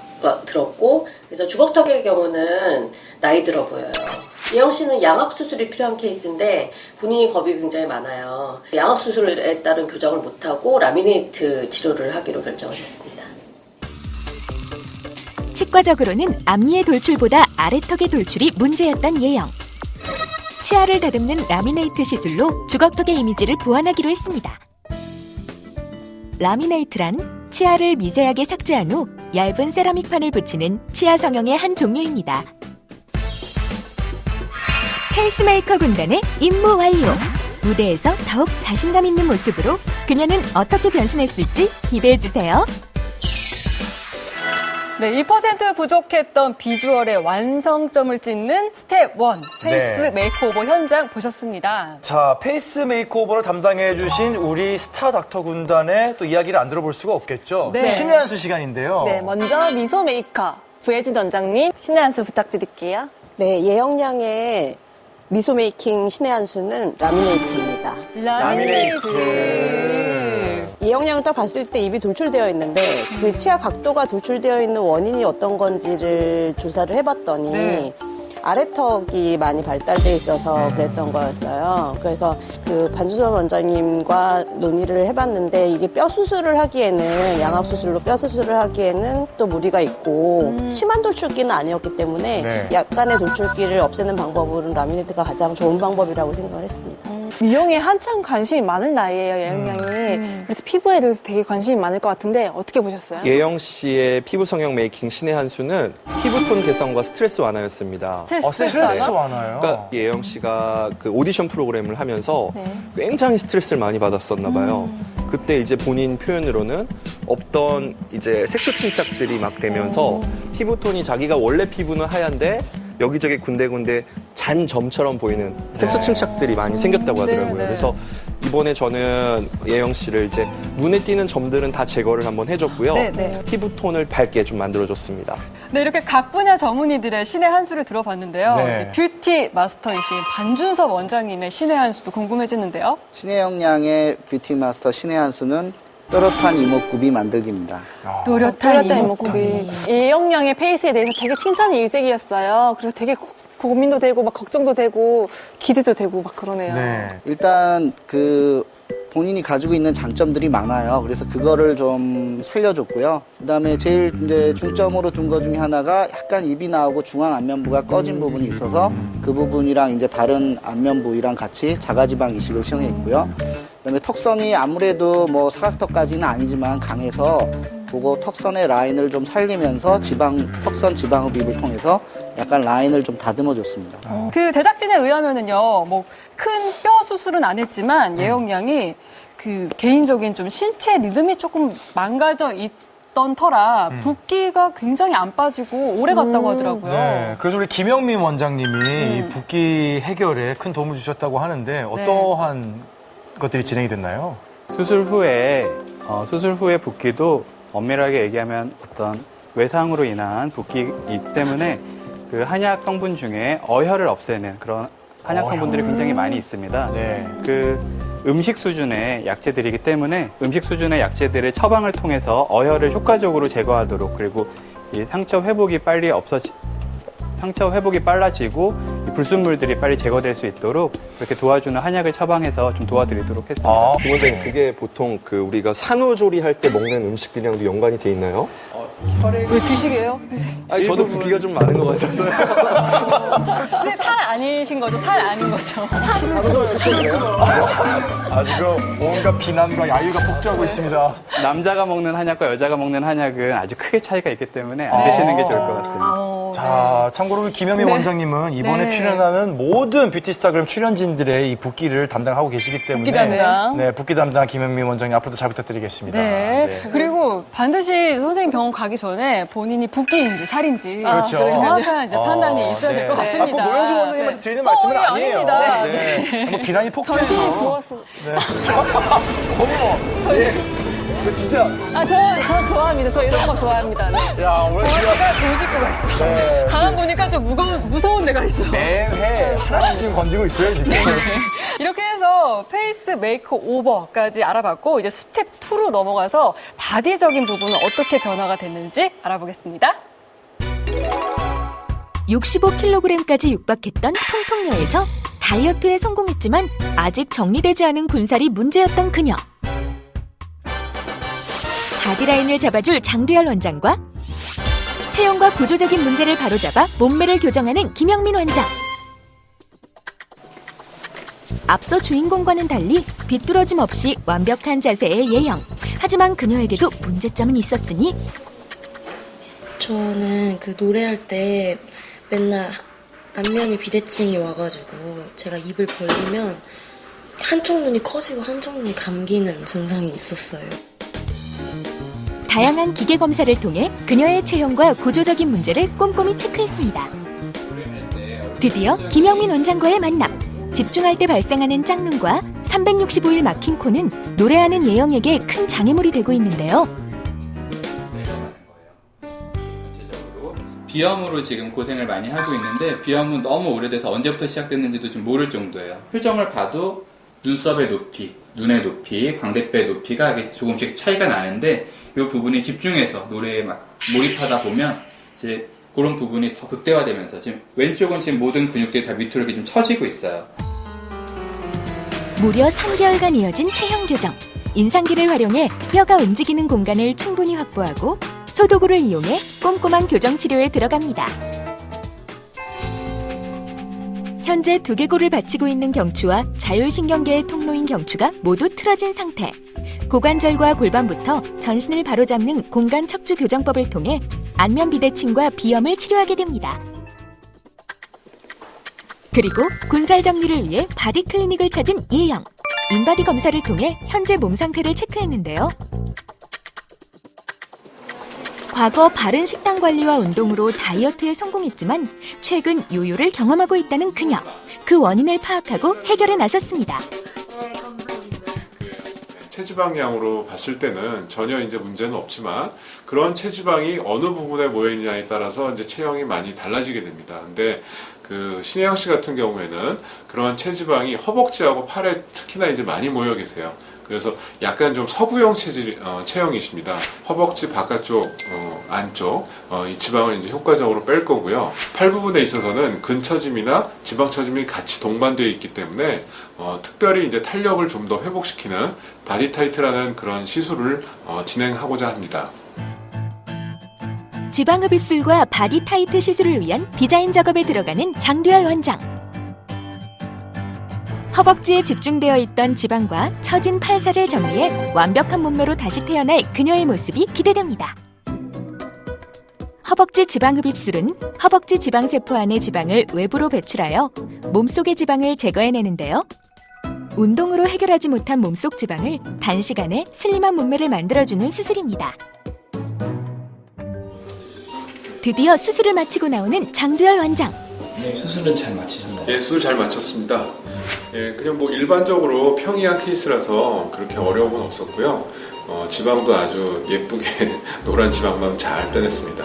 Speaker 17: 들었고, 그래서 주걱턱의 경우는 나이 들어 보여요. 예영 씨는 양악 수술이 필요한 케이스인데 본인이 겁이 굉장히 많아요. 양악 수술에 따른 교정을 못하고 라미네이트 치료를 하기로 결정을 했습니다.
Speaker 4: 치과적으로는 앞니의 돌출보다 아래턱의 돌출이 문제였던 예영. 치아를 다듬는 라미네이트 시술로 주걱턱의 이미지를 보완하기로 했습니다. 라미네이트란 치아를 미세하게 삭제한 후 얇은 세라믹판을 붙이는 치아 성형의 한 종류입니다. 페이스메이커 군단의 임무 완료! 무대에서 더욱 자신감 있는 모습으로 그녀는 어떻게 변신했을지 기대해주세요.
Speaker 1: 네, 2% 부족했던 비주얼의 완성점을 찍는 스텝 1 페이스 메이크오버 현장 보셨습니다.
Speaker 3: 자, 페이스 메이크오버를 담당해주신 우리 스타 닥터 군단의 또 이야기를 안 들어볼 수가 없겠죠.
Speaker 2: 네.
Speaker 3: 신의 한 수 시간인데요.
Speaker 2: 네, 먼저 미소 메이커 부혜진 원장님 신의 한 수 부탁드릴게요.
Speaker 14: 네, 예영 양의 미소 메이킹 신의 한 수는 라미네이트입니다.
Speaker 1: 라미네이트.
Speaker 14: 예영 양을 딱 봤을 때 입이 돌출되어 있는데 그 치아 각도가 돌출되어 있는 원인이 어떤 건지를 조사를 해봤더니 아래턱이 많이 발달돼 있어서 그랬던 거였어요. 그래서 그 반주선 원장님과 논의를 해봤는데 이게 뼈 수술을 하기에는 양악 수술로 뼈 수술을 하기에는 또 무리가 있고 심한 돌출기는 아니었기 때문에 약간의 돌출기를 없애는 방법으로는 라미네이트가 가장 좋은 방법이라고 생각을 했습니다.
Speaker 2: 미용에 한참 관심이 많은 나이예요, 예영 양이. 그래서 피부에 대해서 되게 관심이 많을 것 같은데 어떻게 보셨어요?
Speaker 18: 예영 씨의 피부 성형 메이킹 신의 한 수는 피부톤 개선과 스트레스 완화였습니다.
Speaker 3: 스트레스 완화요?
Speaker 18: 그러니까 예영 씨가 그 오디션 프로그램을 하면서 굉장히 스트레스를 많이 받았었나 봐요. 그때 이제 본인 표현으로는 없던 이제 색소 침착들이 막 되면서 피부톤이 자기가 원래 피부는 하얀데 여기저기 군데군데 잔 점처럼 보이는 색소 침착들이 많이 생겼다고 하더라고요. 그래서 이번에 저는 예영 씨를 이제 눈에 띄는 점들은 다 제거를 한번 해줬고요. 피부톤을 밝게 좀 만들어줬습니다.
Speaker 1: 네, 이렇게 각 분야 전문의들의 신의 한 수를 들어봤는데요. 이제 뷰티 마스터이신 반준섭 원장님의 신의 한 수도 궁금해지는데요.
Speaker 13: 신혜영 양의 뷰티 마스터 신의 한 수는 또렷한 이목구비 만들기입니다.
Speaker 1: 또렷한
Speaker 2: 이목구비. 예영 양의 페이스에 대해서 되게 칭찬이 일색이었어요. 그래서 되게 고민도 되고 막 걱정도 되고 기대도 되고 막 그러네요.
Speaker 13: 일단 그 본인이 가지고 있는 장점들이 많아요. 그래서 그거를 좀 살려줬고요. 그다음에 제일 이제 중점으로 둔 것 중에 하나가 약간 입이 나오고 중앙 안면부가 꺼진 부분이 있어서 그 부분이랑 이제 다른 안면 부위랑 같이 자가지방 이식을 시행했고요. 그다음에 턱선이 아무래도 뭐 사각턱까지는 아니지만 강해서 그거 턱선의 라인을 좀 살리면서 턱선 지방흡입을 통해서 약간 라인을 좀 다듬어 줬습니다.
Speaker 1: 그 제작진에 의하면은요, 뭐 큰 뼈 수술은 안 했지만 예영 양이 그 개인적인 좀 신체 리듬이 조금 망가져 있던 터라 붓기가 굉장히 안 빠지고 오래 갔다고 하더라고요.
Speaker 3: 네, 그래서 우리 김영민 원장님이 이 붓기 해결에 큰 도움을 주셨다고 하는데 어떠한 것들이 진행이 됐나요?
Speaker 15: 수술 후에 붓기도 엄밀하게 얘기하면 어떤 외상으로 인한 붓기이기 때문에 그 한약 성분 중에 어혈을 없애는 그런 한약 성분들이 굉장히 많이 있습니다. 그 음식 수준의 약재들이기 때문에 음식 수준의 약재들을 처방을 통해서 어혈을 효과적으로 제거하도록, 그리고 이 상처 회복이 빨라지고 이 불순물들이 빨리 제거될 수 있도록 그렇게 도와주는 한약을 처방해서 좀 도와드리도록 했습니다.
Speaker 18: 김 원장님, 그게 보통 그 우리가 산후조리 할 때 먹는 음식들이랑도 연관이 돼 있나요?
Speaker 1: 왜 드시게요?
Speaker 18: 아니, 저도 붓기가 좀 많은 것 같아서요.
Speaker 1: 근데 살 아니신 거죠? 살 아닌 거죠?
Speaker 3: 아, 지금 온갖 비난과 야유가 폭주하고 있습니다.
Speaker 15: 남자가 먹는 한약과 여자가 먹는 한약은 아주 크게 차이가 있기 때문에 안 드시는 게 좋을 것 같습니다.
Speaker 3: 자, 참고로 김현미 원장님은 이번에 출연하는 모든 뷰티스타그램 출연진들의 이 붓기를 담당하고 계시기 때문에
Speaker 1: 붓기 담당.
Speaker 3: 네, 붓기 담당 김현미 원장님 앞으로도 잘 부탁드리겠습니다.
Speaker 1: 네. 그리고 반드시 선생님 병원 가기 전에 본인이 붓기인지 살인지
Speaker 3: 그렇죠.
Speaker 1: 정확한 이제 판단이 있어야 될 것 같습니다.
Speaker 3: 그 노영주 원장님한테 드리는 말씀은 아니에요.
Speaker 1: 아닙니다.
Speaker 3: 뭐 비난이 폭주해서.
Speaker 2: 정신이 부었어.
Speaker 3: 어머, 진짜.
Speaker 2: 저 좋아합니다. 저 이런 거 좋아합니다. 네.
Speaker 3: 야, 오늘
Speaker 1: 정씨가 돌직구가 있어. 가만 보니까 좀 무서운 데가 있어.
Speaker 3: 매해 하나씩 지금 건지고 있어요, 지금.
Speaker 1: 이렇게 해서 페이스 메이크 오버까지 알아봤고 이제 스텝 2로 넘어가서 바디적인 부분은 어떻게 변화가 됐는지 알아보겠습니다.
Speaker 4: 65kg까지 육박했던 통통녀에서 다이어트에 성공했지만 아직 정리되지 않은 군살이 문제였던 그녀. 바디라인을 잡아줄 장두열 원장과 체형과 구조적인 문제를 바로잡아 몸매를 교정하는 김영민 원장. 앞서 주인공과는 달리 비뚤어짐 없이 완벽한 자세의 예영. 하지만 그녀에게도 문제점은 있었으니
Speaker 19: 저는 그 노래할 때 맨날 안면이 비대칭이 와가지고 제가 입을 벌리면 한쪽 눈이 커지고 한쪽 눈이 감기는 증상이 있었어요.
Speaker 4: 다양한 기계 검사를 통해 그녀의 체형과 구조적인 문제를 꼼꼼히 체크했습니다. 드디어 김영민 원장과의 만남. 집중할 때 발생하는 짝눈과 365일 막힌 코는 노래하는 예영에게 큰 장애물이 되고 있는데요.
Speaker 15: 비염으로 지금 고생을 많이 하고 있는데 비염은 너무 오래돼서 언제부터 시작됐는지도 좀 모를 정도예요. 표정을 봐도 눈썹의 높이, 눈의 높이, 광대뼈의 높이가 조금씩 차이가 나는데 이 부분이 집중해서 노래에 막 몰입하다 보면 이제 그런 부분이 더 극대화되면서 지금 왼쪽은 지금 모든 근육들이 다 밑으로 이렇게 좀 처지고 있어요.
Speaker 4: 무려 3개월간 이어진 체형 교정. 인상기를 활용해 뼈가 움직이는 공간을 충분히 확보하고 소도구를 이용해 꼼꼼한 교정 치료에 들어갑니다. 현재 두개골을 받치고 있는 경추와 자율신경계의 통로인 경추가 모두 틀어진 상태. 고관절과 골반부터 전신을 바로잡는 공간 척추 교정법을 통해 안면 비대칭과 비염을 치료하게 됩니다. 그리고 군살 정리를 위해 바디 클리닉을 찾은 예영. 인바디 검사를 통해 현재 몸 상태를 체크했는데요. 과거 바른 식단 관리와 운동으로 다이어트에 성공했지만 최근 요요를 경험하고 있다는 그녀. 그 원인을 파악하고 해결에 나섰습니다.
Speaker 11: 체지방량으로 봤을 때는 전혀 이제 문제는 없지만 그런 체지방이 어느 부분에 모여 있느냐에 따라서 이제 체형이 많이 달라지게 됩니다. 근데 그 신혜영 씨 같은 경우에는 그런 체지방이 허벅지하고 팔에 특히나 이제 많이 모여 계세요. 그래서 약간 좀 서구형 체형이십니다. 허벅지 바깥쪽, 안쪽 이 지방을 이제 효과적으로 뺄 거고요. 팔 부분에 있어서는 근처짐이나 지방처짐이 같이 동반되어 있기 때문에 특별히 이제 탄력을 좀 더 회복시키는 바디 타이트라는 그런 시술을 진행하고자 합니다.
Speaker 4: 지방흡입술과 바디 타이트 시술을 위한 디자인 작업에 들어가는 장두열 원장. 허벅지에 집중되어 있던 지방과 처진 팔살을 정리해 완벽한 몸매로 다시 태어날 그녀의 모습이 기대됩니다. 허벅지 지방흡입술은 허벅지 지방세포 안의 지방을 외부로 배출하여 몸속의 지방을 제거해내는데요. 운동으로 해결하지 못한 몸속 지방을 단시간에 슬림한 몸매를 만들어주는 수술입니다. 드디어 수술을 마치고 나오는 장두열 원장.
Speaker 9: 네, 수술은 잘 마치셨나요?
Speaker 11: 예, 수술 잘 마쳤습니다. 예, 그냥 뭐 일반적으로 평이한 케이스라서 그렇게 어려운 건 없었고요. 지방도 아주 예쁘게 노란 지방만 잘 빼냈습니다.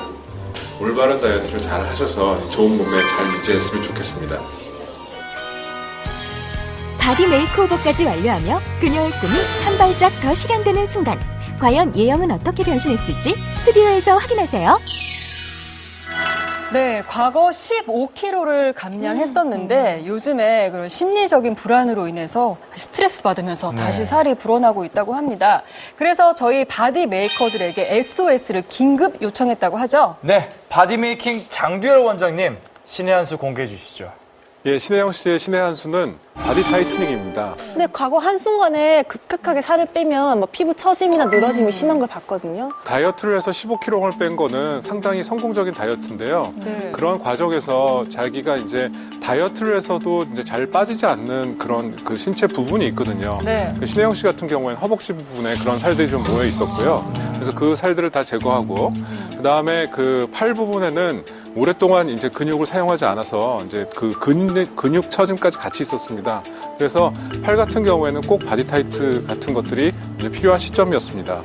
Speaker 11: 올바른 다이어트를 잘 하셔서 좋은 몸매 잘 유지했으면 좋겠습니다.
Speaker 4: 바디 메이크오버까지 완료하며 그녀의 꿈이 한 발짝 더 실현되는 순간. 과연 예영은 어떻게 변신했을지 스튜디오에서 확인하세요.
Speaker 1: 네, 과거 15kg를 감량했었는데 요즘에 그런 심리적인 불안으로 인해서 스트레스 받으면서 다시 살이 불어나고 있다고 합니다. 그래서 저희 바디 메이커들에게 SOS를 긴급 요청했다고 하죠.
Speaker 3: 네, 바디메이킹 장두열 원장님, 신의 한 수 공개해 주시죠.
Speaker 11: 예, 신혜영 씨의 신의 한 수는 바디 타이트닝입니다.
Speaker 2: 근데 과거 한순간에 급격하게 살을 빼면 뭐 피부 처짐이나 늘어짐이 심한 걸 봤거든요.
Speaker 11: 다이어트를 해서 15kg을 뺀 거는 상당히 성공적인 다이어트인데요.
Speaker 2: 네.
Speaker 11: 그런 과정에서 자기가 이제 다이어트를 해서도 이제 잘 빠지지 않는 그런 그 신체 부분이 있거든요.
Speaker 1: 네.
Speaker 11: 그 신혜영 씨 같은 경우에는 허벅지 부분에 그런 살들이 좀 모여 있었고요. 그래서 그 살들을 다 제거하고, 그 다음에 그 팔 부분에는 오랫동안 이제 근육을 사용하지 않아서 이제 그 근육 처짐까지 같이 있었습니다. 그래서 팔 같은 경우에는 꼭 바디 타이트 같은 것들이 이제 필요한 시점이었습니다.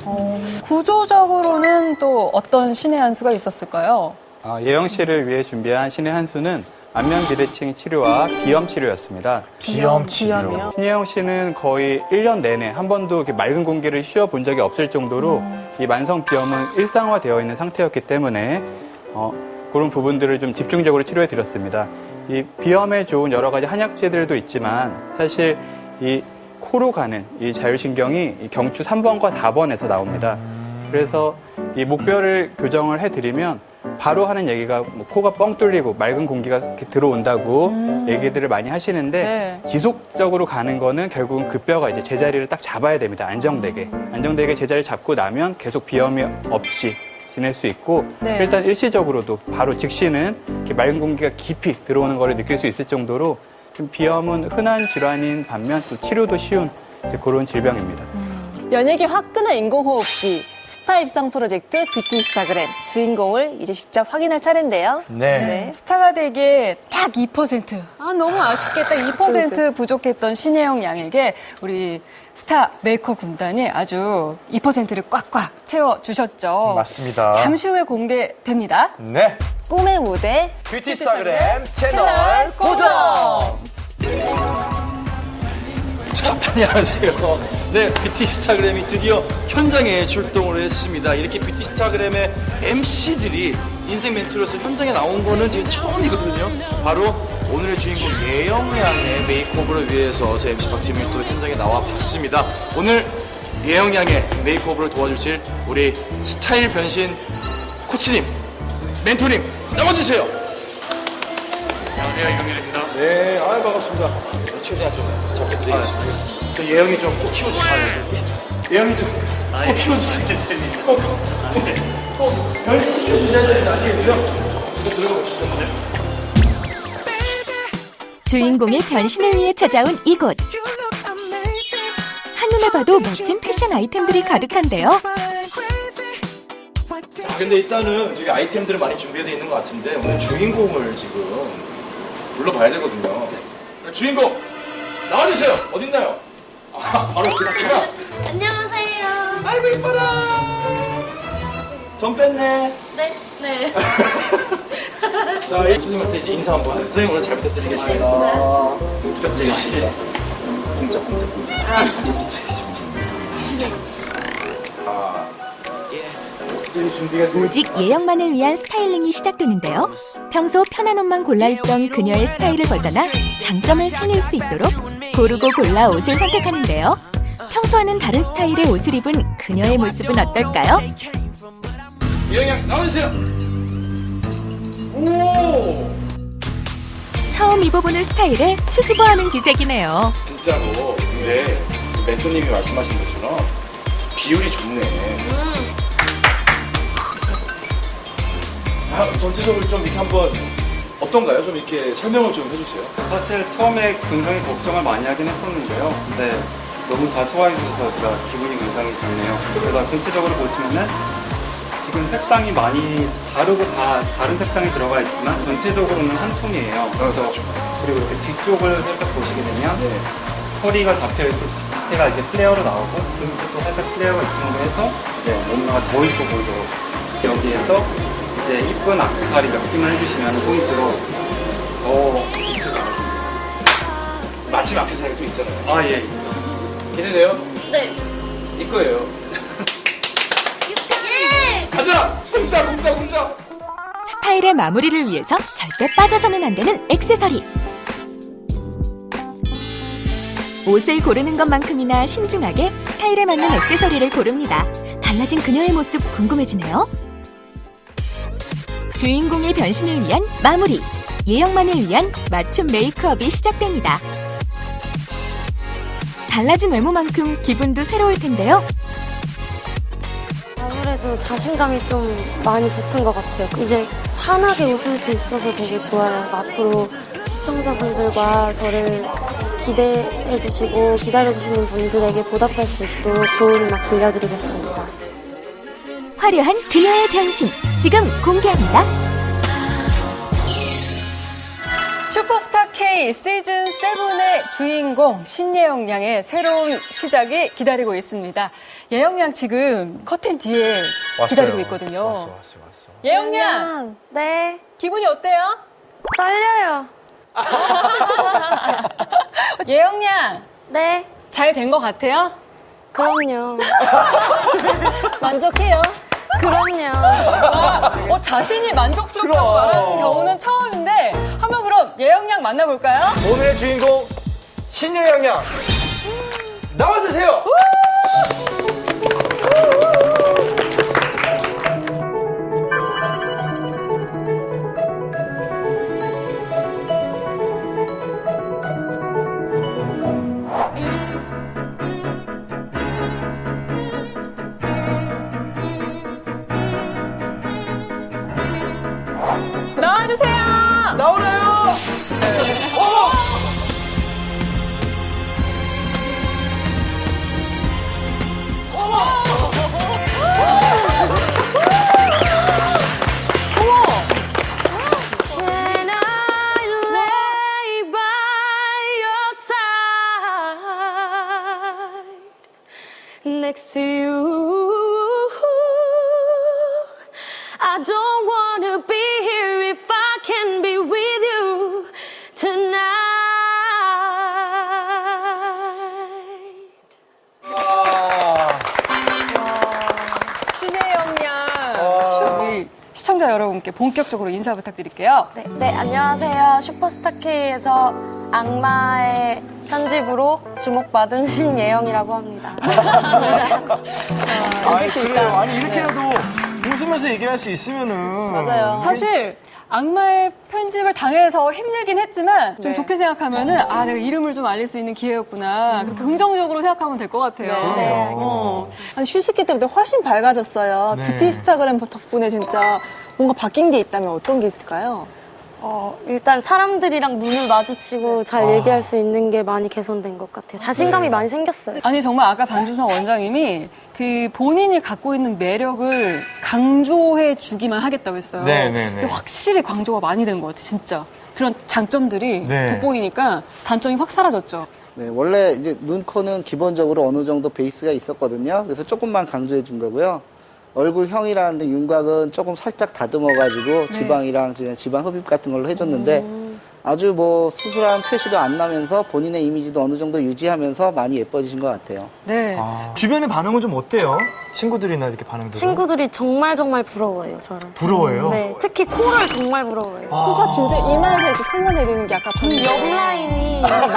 Speaker 1: 구조적으로는 또 어떤 신의 한 수가 있었을까요?
Speaker 15: 예영 씨를 위해 준비한 신의 한 수는 안면 비대칭 치료와 비염 치료였습니다.
Speaker 3: 비염 치료.
Speaker 15: 신혜영 씨는 거의 1년 내내 한 번도 이렇게 맑은 공기를 쉬어본 적이 없을 정도로 이 만성 비염은 일상화되어 있는 상태였기 때문에 그런 부분들을 좀 집중적으로 치료해 드렸습니다. 이 비염에 좋은 여러 가지 한약재들도 있지만 사실 이 코로 가는 이 자율신경이 이 경추 3번과 4번에서 나옵니다. 그래서 이 목뼈를 교정을 해드리면 바로 하는 얘기가 뭐 코가 뻥 뚫리고 맑은 공기가 이렇게 들어온다고 얘기들을 많이 하시는데
Speaker 1: 네.
Speaker 15: 지속적으로 가는 거는 결국은 그 뼈가 이제 제자리를 딱 잡아야 됩니다. 안정되게 제자리를 잡고 나면 계속 비염이 없이 지낼 수 있고
Speaker 1: 네.
Speaker 15: 일단 일시적으로도 바로 즉시는 이렇게 맑은 공기가 깊이 들어오는 거를 느낄 수 있을 정도로 좀 비염은 흔한 질환인 반면 또 치료도 쉬운 이제 그런 질병입니다.
Speaker 2: 연예계 화끈한 인공호흡기 스타 입상 프로젝트 뷰티 스타그램 주인공을 이제 직접 확인할 차례인데요.
Speaker 1: 네. 스타가 되기에 딱 2%. 너무 아쉽게 딱 2% 부족했던 신혜영 양에게 우리 스타 메이커 군단이 아주 2%를 꽉꽉 채워주셨죠.
Speaker 3: 맞습니다.
Speaker 1: 잠시 후에 공개됩니다.
Speaker 3: 네.
Speaker 2: 꿈의 무대
Speaker 3: 뷰티 스타그램 채널 고정!
Speaker 20: 자, 안녕하세요. 네, 뷰티 스타그램이 드디어 현장에 출동을 했습니다. 이렇게 뷰티 스타그램의 MC들이 인생 멘토로서 현장에 나온 거는 지금 처음이거든요. 바로 오늘의 주인공 예영 양의 메이크오버를 위해서 제 MC 박지민이 또 현장에 나와 봤습니다. 오늘 예영 양의 메이크오버를 도와주실 우리 스타일 변신 코치님, 멘토님 나와주세요.
Speaker 8: 안녕하세요, 이경일입니다.
Speaker 20: 네, 반갑습니다. 최대한 좀 적게 드리겠습니다. 저 예영이 좀 꼭 키워주세요. 예영이 좀 꼭 키워주세요. 꼭 변신시켜주셔야 됩니다. 아시겠죠? 이거 들어가 보시죠.
Speaker 4: 주인공의 변신을 위해 찾아온 이곳. 한눈에 봐도 멋진 패션 아이템들이 가득한데요.
Speaker 20: 자, 근데 일단은 저기 아이템들을 많이 준비되어 있는 것 같은데 오늘 주인공을 지금 불러봐야 되거든요. 주인공 나와주세요. 어딨나요? 바로 그렇구나.
Speaker 19: 안녕하세요.
Speaker 20: 아이고 이뻐라. 전 뺐네.
Speaker 19: 네.
Speaker 20: 자, 선생님한테 이제 인사 한번. 선생님 오늘 잘 부탁드리겠습니다. 부탁드리겠습니다. 공짜. 잘 부탁드리겠습니다.
Speaker 4: 오직 예영만을 위한 스타일링이 시작되는데요. 평소 편한 옷만 골라 입던 그녀의 스타일을 벗어나 장점을 살릴 수 있도록 고르고 골라 옷을 선택하는데요. 평소와는 다른 스타일의 옷을 입은 그녀의 모습은 어떨까요?
Speaker 20: 예영양 나와주세요. 오.
Speaker 4: 처음 입어보는 스타일에 수줍어하는 기색이네요.
Speaker 20: 진짜로. 근데 멘토님이 말씀하신 것처럼 비율이 좋네. 전체적으로 좀 이렇게 한번 어떤가요? 좀 이렇게 설명을 좀 해주세요.
Speaker 15: 사실 처음에 굉장히 걱정을 많이 하긴 했었는데요. 근데 너무 잘 소화해주셔서 제가 기분이 굉장히 좋네요. 그래서 전체적으로 보시면은 지금 색상이 많이 다르고 다 다른 색상이 들어가 있지만 전체적으로는 한 톤이에요. 그래서 그리고 이렇게 뒤쪽을 살짝 보시게 되면 허리가 잡혀있고 밑에가 이제 플레어로 나오고 등쪽도 살짝 플레어가 있는 해서 이제 몸매가 더 이뻐 보이도록 여기에서 이제 이쁜 액세서리 몇 개만 해주시면 포인트로 더
Speaker 20: 마침 액세서리가 또 있잖아요.
Speaker 15: 아, 예.
Speaker 20: 기대돼요?
Speaker 19: 네.
Speaker 20: 네 거예요. 가자! 공짜!
Speaker 4: 스타일의 마무리를 위해서 절대 빠져서는 안 되는 액세서리. 옷을 고르는 것만큼이나 신중하게 스타일에 맞는 액세서리를 고릅니다. 달라진 그녀의 모습 궁금해지네요. 주인공의 변신을 위한 마무리. 예영만을 위한 맞춤 메이크업이 시작됩니다. 달라진 외모만큼 기분도 새로울 텐데요.
Speaker 6: 아무래도 자신감이 좀 많이 붙은 것 같아요. 이제 환하게 웃을 수 있어서 되게 좋아요. 앞으로 시청자분들과 저를 기대해주시고 기다려주시는 분들에게 보답할 수 있도록 좋은 음악 들려드리겠습니다.
Speaker 4: 화려한 그녀의 변신, 지금 공개합니다.
Speaker 1: 슈퍼스타 K 시즌 7의 주인공 신예영 양의 새로운 시작이 기다리고 있습니다. 예영 양 지금 커튼 뒤에 기다리고 있거든요.
Speaker 3: 왔어.
Speaker 1: 예영 양,
Speaker 6: 네.
Speaker 1: 기분이 어때요?
Speaker 6: 떨려요.
Speaker 1: 예영 양,
Speaker 6: 네.
Speaker 1: 잘 된 것 같아요?
Speaker 6: 그럼요.
Speaker 2: 만족해요?
Speaker 6: 그럼요.
Speaker 1: 자신이 만족스럽다고 말하는 경우는 처음인데 한번 그럼 예영 양 만나볼까요?
Speaker 3: 오늘의 주인공 신예영 양 나와주세요.
Speaker 1: 나와주세요.
Speaker 3: 나오나요?
Speaker 6: Can I lay by your side next to you? I don't wanna be here if I can be with you tonight.
Speaker 1: 신혜영 양, 우리 시청자 여러분께 본격적으로 인사 부탁드릴게요.
Speaker 6: 네, 안녕하세요. 슈퍼스타 K에서 악마의 편집으로 주목받은 신예영이라고 합니다.
Speaker 3: 아니 그래요. 아니 이렇게라도 웃으면서 얘기할 수 있으면은
Speaker 2: 맞아요.
Speaker 1: 사실 악마의 편집을 당해서 힘들긴 했지만 좀
Speaker 2: 네.
Speaker 1: 좋게 생각하면은 아 내가 이름을 좀 알릴 수 있는 기회였구나. 그렇게 긍정적으로 생각하면 될 것 같아요.
Speaker 2: 네. 아니, 휴식기 때부터 훨씬 밝아졌어요.
Speaker 3: 네.
Speaker 2: 뷰티 인스타그램 덕분에 진짜 뭔가 바뀐 게 있다면 어떤 게 있을까요?
Speaker 6: 일단 사람들이랑 눈을 마주치고 잘 얘기할 수 있는 게 많이 개선된 것 같아요. 자신감이 많이 생겼어요.
Speaker 1: 아니 정말 아까 반주성 원장님이 그 본인이 갖고 있는 매력을 강조해 주기만 하겠다고 했어요. 근데 확실히 강조가 많이 된 것 같아요. 진짜 그런 장점들이 돋보이니까 단점이 확 사라졌죠.
Speaker 13: 네, 원래 이제 눈, 코는 기본적으로 어느 정도 베이스가 있었거든요. 그래서 조금만 강조해 준 거고요. 얼굴형이라는 윤곽은 조금 살짝 다듬어가지고 지방이랑 지방 흡입 같은 걸로 해줬는데 아주 뭐 수술한 표시도 안 나면서 본인의 이미지도 어느 정도 유지하면서 많이 예뻐지신 것 같아요.
Speaker 1: 네.
Speaker 3: 주변의 반응은 좀 어때요? 친구들이나 이렇게 반응들?
Speaker 19: 친구들이 정말 부러워해요, 저를.
Speaker 3: 부러워해요?
Speaker 19: 네, 특히 코를 정말 부러워해요.
Speaker 2: 코가 진짜 이마에서 이렇게 흘러내리는 게 아까
Speaker 19: 옆 라인이 맞아.
Speaker 1: 오,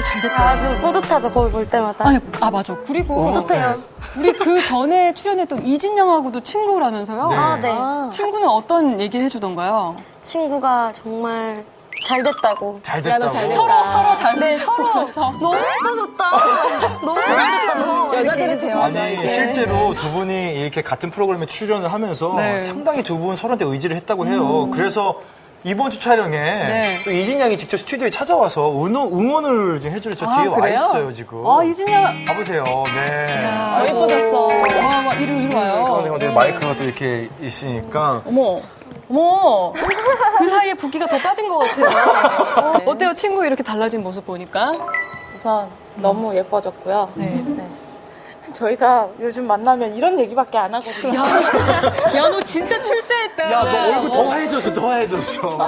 Speaker 1: 잘 됐다.
Speaker 19: 아주 뿌듯하죠, 거울 볼 때마다.
Speaker 1: 아니, 맞아. 그리고
Speaker 19: 뿌듯해요.
Speaker 1: 우리 그 전에 출연했던 이진영하고도 친구라면서요?
Speaker 19: 네. 아, 네.
Speaker 1: 친구는 어떤 얘기를 해주던가요?
Speaker 19: 친구가 정말 잘 됐다고.
Speaker 3: 잘 됐다고?
Speaker 1: 서로 잘
Speaker 19: 네,
Speaker 1: 됐다고.
Speaker 19: 서로 너무 예뻐졌다. 너무 잘 됐다. 너무
Speaker 2: 여자들은 대화죠.
Speaker 3: 아니 실제로 두 분이 이렇게 같은 프로그램에 출연을 하면서
Speaker 1: 네.
Speaker 3: 상당히 두 분 서로한테 의지를 했다고 해요. 그래서 이번 주 촬영에 또 이진 양이 직접 스튜디오에 찾아와서 응원을 지금 해주러 저 뒤에 와
Speaker 1: 그래요?
Speaker 3: 있어요 지금.
Speaker 1: 이진 양.
Speaker 3: 와보세요. 네.
Speaker 1: 야,
Speaker 2: 예뻐졌어.
Speaker 1: 와, 이리 와요.
Speaker 3: 가운데 마이크가 또 이렇게 있으니까.
Speaker 1: 어머, 그 사이에 붓기가 더 빠진 것 같아요. 어때요, 친구 이렇게 달라진 모습 보니까?
Speaker 21: 우선 너무 예뻐졌고요. 네. 저희가 요즘 만나면 이런 얘기밖에 안 하거든요.
Speaker 1: 야, 너 진짜 출세했다.
Speaker 3: 야, 너 얼굴 더 하얘졌어.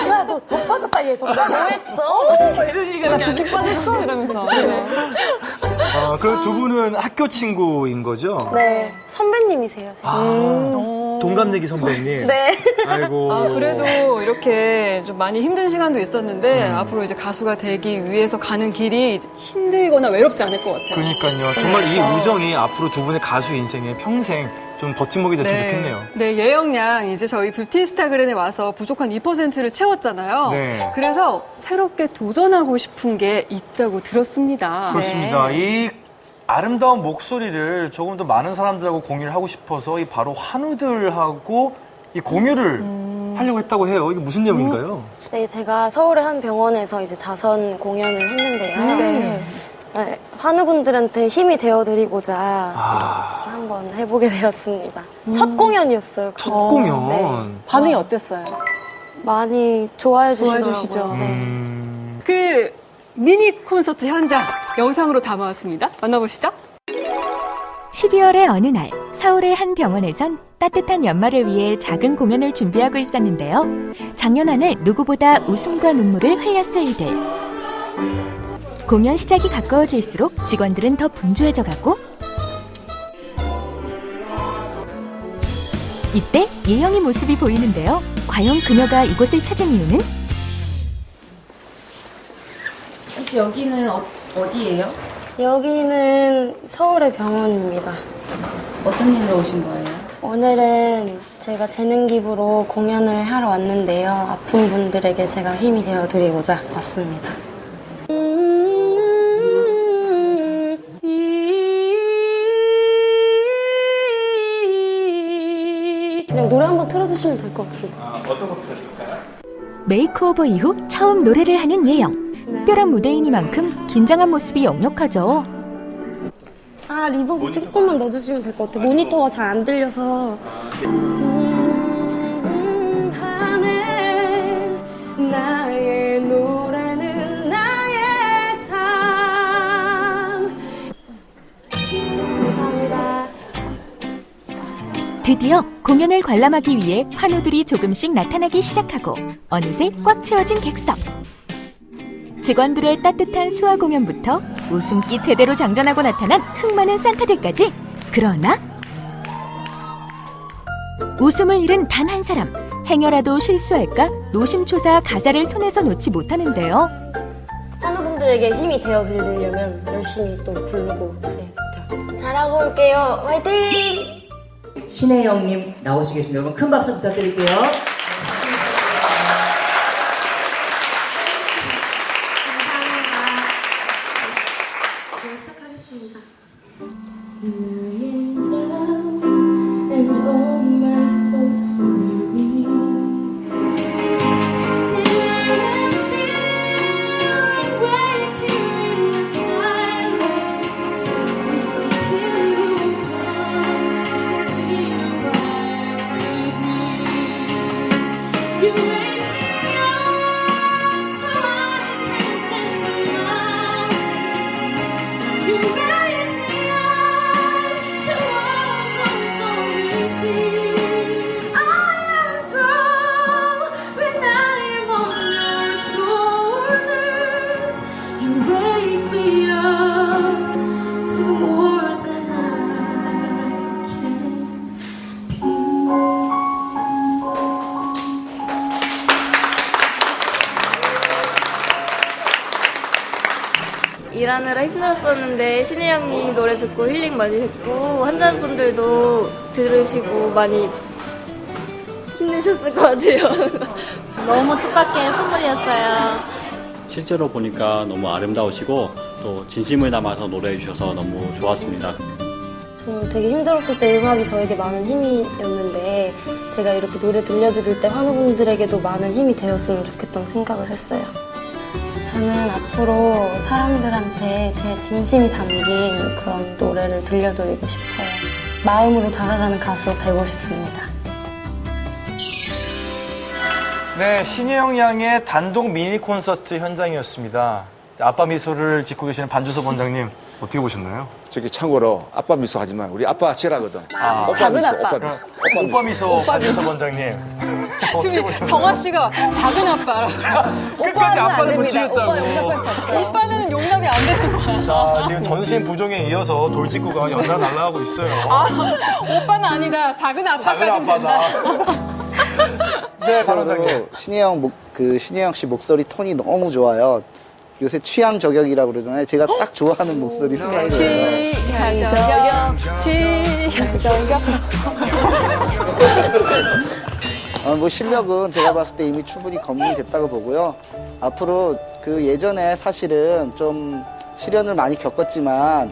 Speaker 21: 야, 너 더 빠졌다, 얘. 너 했어? 이런 얘기가
Speaker 2: 붓기 빠졌어? 이러면서.
Speaker 3: 그럼 두 분은 학교 친구인 거죠?
Speaker 19: 네, 선배님이세요. 제가.
Speaker 3: 동갑내기 선배님.
Speaker 19: 네.
Speaker 3: 아이고.
Speaker 1: 그래도 이렇게 좀 많이 힘든 시간도 있었는데 앞으로 이제 가수가 되기 위해서 가는 길이 힘들거나 외롭지 않을 것 같아요.
Speaker 3: 그러니까요. 정말 이 우정이 앞으로 두 분의 가수 인생에 평생 좀 버팀목이 됐으면 좋겠네요.
Speaker 1: 네, 예영 양 이제 저희 뷰티스타그램에 와서 부족한 2%를 채웠잖아요.
Speaker 3: 네.
Speaker 1: 그래서 새롭게 도전하고 싶은 게 있다고 들었습니다.
Speaker 3: 그렇습니다. 이 아름다운 목소리를 조금 더 많은 사람들하고 공유를 하고 싶어서 이 바로 한우들하고 이 공유를 하려고 했다고 해요. 이게 무슨 내용인가요?
Speaker 19: 네, 제가 서울의 한 병원에서 이제 자선 공연을 했는데요. 네, 환우분들한테 힘이 되어드리고자 한번 해보게 되었습니다. 첫 공연이었어요.
Speaker 3: 첫 공연?
Speaker 19: 네.
Speaker 2: 반응이 어땠어요?
Speaker 19: 많이 좋아해 주시더라고요.
Speaker 2: 주시죠.
Speaker 1: 그 미니 콘서트 현장 영상으로 담아왔습니다. 만나보시죠.
Speaker 4: 12월의 어느 날 서울의 한 병원에선 따뜻한 연말을 위해 작은 공연을 준비하고 있었는데요. 작년 한 해 누구보다 웃음과 눈물을 흘렸을 이들. 공연 시작이 가까워질수록 직원들은 더 분주해져가고 이때 예영의 모습이 보이는데요. 과연 그녀가 이곳을 찾은 이유는?
Speaker 22: 혹시 여기는 어디예요?
Speaker 19: 여기는 서울의 병원입니다.
Speaker 22: 어떤 일로 오신 거예요?
Speaker 19: 오늘은 제가 재능 기부로 공연을 하러 왔는데요. 아픈 분들에게 제가 힘이 되어드리고자 왔습니다. 그냥 노래 한번 틀어주시면 될 것 같습니다.
Speaker 7: 어떤 곡 들을까요?
Speaker 4: 메이크오버 이후 처음 노래를 하는 예영. 특별한 무대이니만큼 긴장한 모습이 역력하죠.
Speaker 19: 아, 리버브 조금만 넣어주시면 될 것 같아요. 모니터가 잘 안 들려서. 나의 노래는 나의 삶. 감사합니다.
Speaker 4: 드디어 공연을 관람하기 위해 환우들이 조금씩 나타나기 시작하고 어느새 꽉 채워진 객석. 직원들의 따뜻한 수화 공연부터 웃음기 제대로 장전하고 나타난 흥 많은 산타들까지. 그러나 웃음을 잃은 단 한 사람. 행여라도 실수할까 노심초사 가사를 손에서 놓지 못하는데요.
Speaker 19: 환우분들에게 힘이 되어드리려면 열심히 또 부르고 그래야죠. 잘하고 올게요. 화이팅!
Speaker 23: 신혜영님 나오시겠습니다. 여러분 큰 박수 부탁드릴게요.
Speaker 5: 일하느라 힘들었었는데 신혜 형님 노래 듣고 힐링 많이 됐고 환자분들도 들으시고 많이 힘내셨을 것 같아요.
Speaker 10: 너무 뜻밖의 선물이었어요.
Speaker 12: 실제로 보니까 너무 아름다우시고 또 진심을 담아서 노래해 주셔서 너무 좋았습니다.
Speaker 6: 저는 되게 힘들었을 때 음악이 저에게 많은 힘이었는데 제가 이렇게 노래 들려드릴 때 환우분들에게도 많은 힘이 되었으면 좋겠다는 생각을 했어요. 저는 앞으로 사람들한테 제 진심이 담긴 그런 노래를 들려드리고 싶어요. 마음으로 다가가는 가수가 되고 싶습니다.
Speaker 3: 네, 신혜영 양의 단독 미니 콘서트 현장이었습니다. 아빠 미소를 짓고 계시는 반주섭 원장님 어떻게 보셨나요?
Speaker 24: 저기 참고로 아빠 미소 하지만 우리 아빠 제라거든. 오빠 미소, 오빠 미소.
Speaker 3: 오빠 미소 반주섭 원장님.
Speaker 1: 지금 정화 씨가 작은 아빠라.
Speaker 3: 끝까지 아빠는 못 치겠다고.
Speaker 1: 오빠는 용납이 안 되는 거야.
Speaker 3: 자, 지금 전신 부종에 이어서 돌직구가 연달아 날아가고 있어요.
Speaker 1: 아, 오빠는 아니다. 작은 아빠까지 된다.
Speaker 3: 네, 반 원장님.
Speaker 13: 신혜영 씨 목소리 톤이 너무 좋아요. 요새 취향 저격이라고 그러잖아요. 제가 딱 좋아하는 목소리 스타일이에요.
Speaker 1: 취향 저격, 취향 저격.
Speaker 13: 뭐 실력은 제가 봤을 때 이미 충분히 검증이 됐다고 보고요. 앞으로 그 예전에 사실은 좀 시련을 많이 겪었지만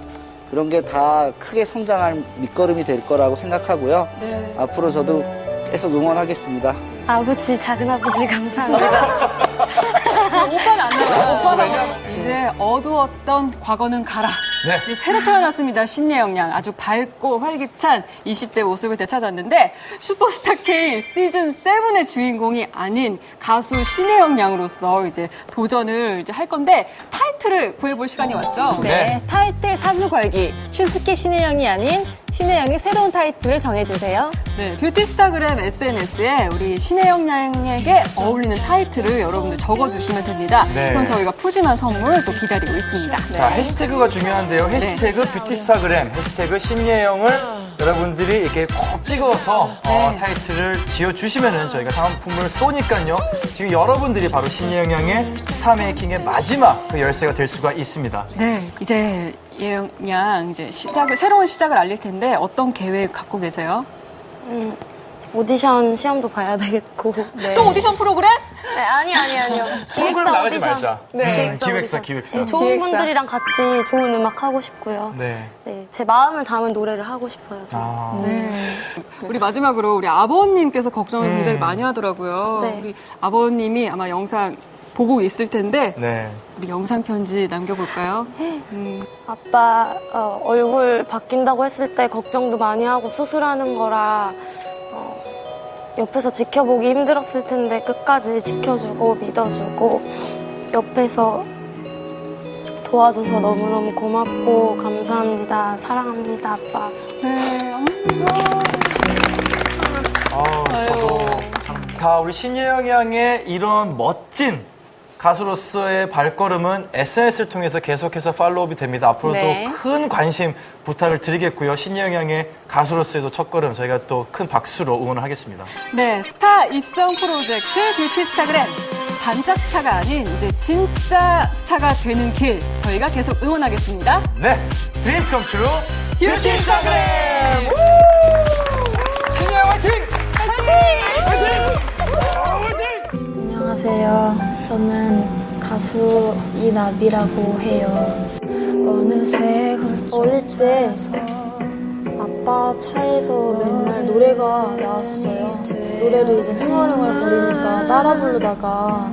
Speaker 13: 그런 게 다 크게 성장할 밑거름이 될 거라고 생각하고요.
Speaker 6: 네.
Speaker 13: 앞으로 저도 계속 응원하겠습니다.
Speaker 6: 아버지, 작은 아버지 감사합니다.
Speaker 1: 오빠는 안 나와요. 이제 어두웠던 과거는 가라.
Speaker 3: 네.
Speaker 1: 이제 새로 태어났습니다. 신예영 양. 아주 밝고 활기찬 20대 모습을 되찾았는데 슈퍼스타 K 시즌 7의 주인공이 아닌 가수 신예영 양으로서 이제 도전을 이제 할 건데 타이틀을 구해볼 시간이 왔죠.
Speaker 2: 네. 타이틀 사주 걸기. 슈스케 신혜영이 아닌 신혜영의 새로운 타이틀을 정해주세요.
Speaker 1: 네, 뷰티스타그램 SNS에 우리 신혜영 양에게 어울리는 타이틀을 여러분들 적어주시면 됩니다.
Speaker 3: 네.
Speaker 1: 그럼 저희가 푸짐한 선물 또 기다리고 있습니다.
Speaker 3: 자, 해시태그가 중요한데요. 해시태그 뷰티스타그램, 해시태그 신예영을 여러분들이 이렇게 콕 찍어서 타이틀을 지어주시면은 저희가 상품을 쏘니까요. 지금 여러분들이 바로 신예영 양의 스타메이킹의 마지막 그 열쇠가 될 수가 있습니다.
Speaker 1: 네, 이제 예영 양 이제 새로운 시작을 알릴 텐데 어떤 계획 갖고 계세요?
Speaker 6: 오디션 시험도 봐야 되겠고. 네.
Speaker 1: 또 오디션 프로그램?
Speaker 6: 네, 아니요.
Speaker 3: 프로그램 나가지 말자.
Speaker 6: 네.
Speaker 3: 기획사.
Speaker 6: 네, 좋은 분들이랑 같이 좋은 음악 하고 싶고요.
Speaker 3: 네.
Speaker 6: 네, 제 마음을 담은 노래를 하고 싶어요. 저는.
Speaker 1: 네. 우리 마지막으로 우리 아버님께서 걱정을 굉장히 많이 하더라고요.
Speaker 6: 네.
Speaker 1: 우리 아버님이 아마 영상 보고 있을 텐데
Speaker 3: 네.
Speaker 1: 우리 영상 편지 남겨볼까요?
Speaker 6: 아빠 얼굴 바뀐다고 했을 때 걱정도 많이 하고 수술하는 거라 옆에서 지켜보기 힘들었을 텐데 끝까지 지켜주고 믿어주고 옆에서 도와줘서 너무너무 고맙고 감사합니다. 사랑합니다, 아빠.
Speaker 3: 저도 다 우리 신예영 양의 이런 멋진 가수로서의 발걸음은 SNS를 통해서 계속해서 팔로우업이 됩니다. 앞으로도
Speaker 2: 네.
Speaker 3: 큰 관심 부탁을 드리겠고요. 신예영 양의 가수로서의 첫걸음 저희가 또 큰 박수로 응원을 하겠습니다.
Speaker 1: 네, 스타 입성 프로젝트 뷰티스타그램. 반짝 스타가 아닌 이제 진짜 스타가 되는 길 저희가 계속 응원하겠습니다.
Speaker 3: 네, Dreams Come True 뷰티스타그램! 신예영 화이팅!
Speaker 5: 안녕하세요. 저는 가수 이나비라고 해요. 어릴 때 아빠 차에서 맨날 노래가 나왔었어요. 노래를 이제 흥얼흥얼 거리니까 따라 부르다가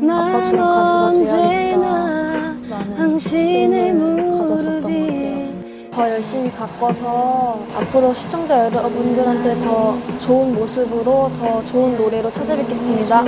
Speaker 5: 아빠처럼 가수가 돼야겠다라는 꿈을 가졌었던 것 같아요. 더 열심히 가꿔서 앞으로 시청자 여러분들한테 더 좋은 모습으로 더 좋은 노래로 찾아뵙겠습니다.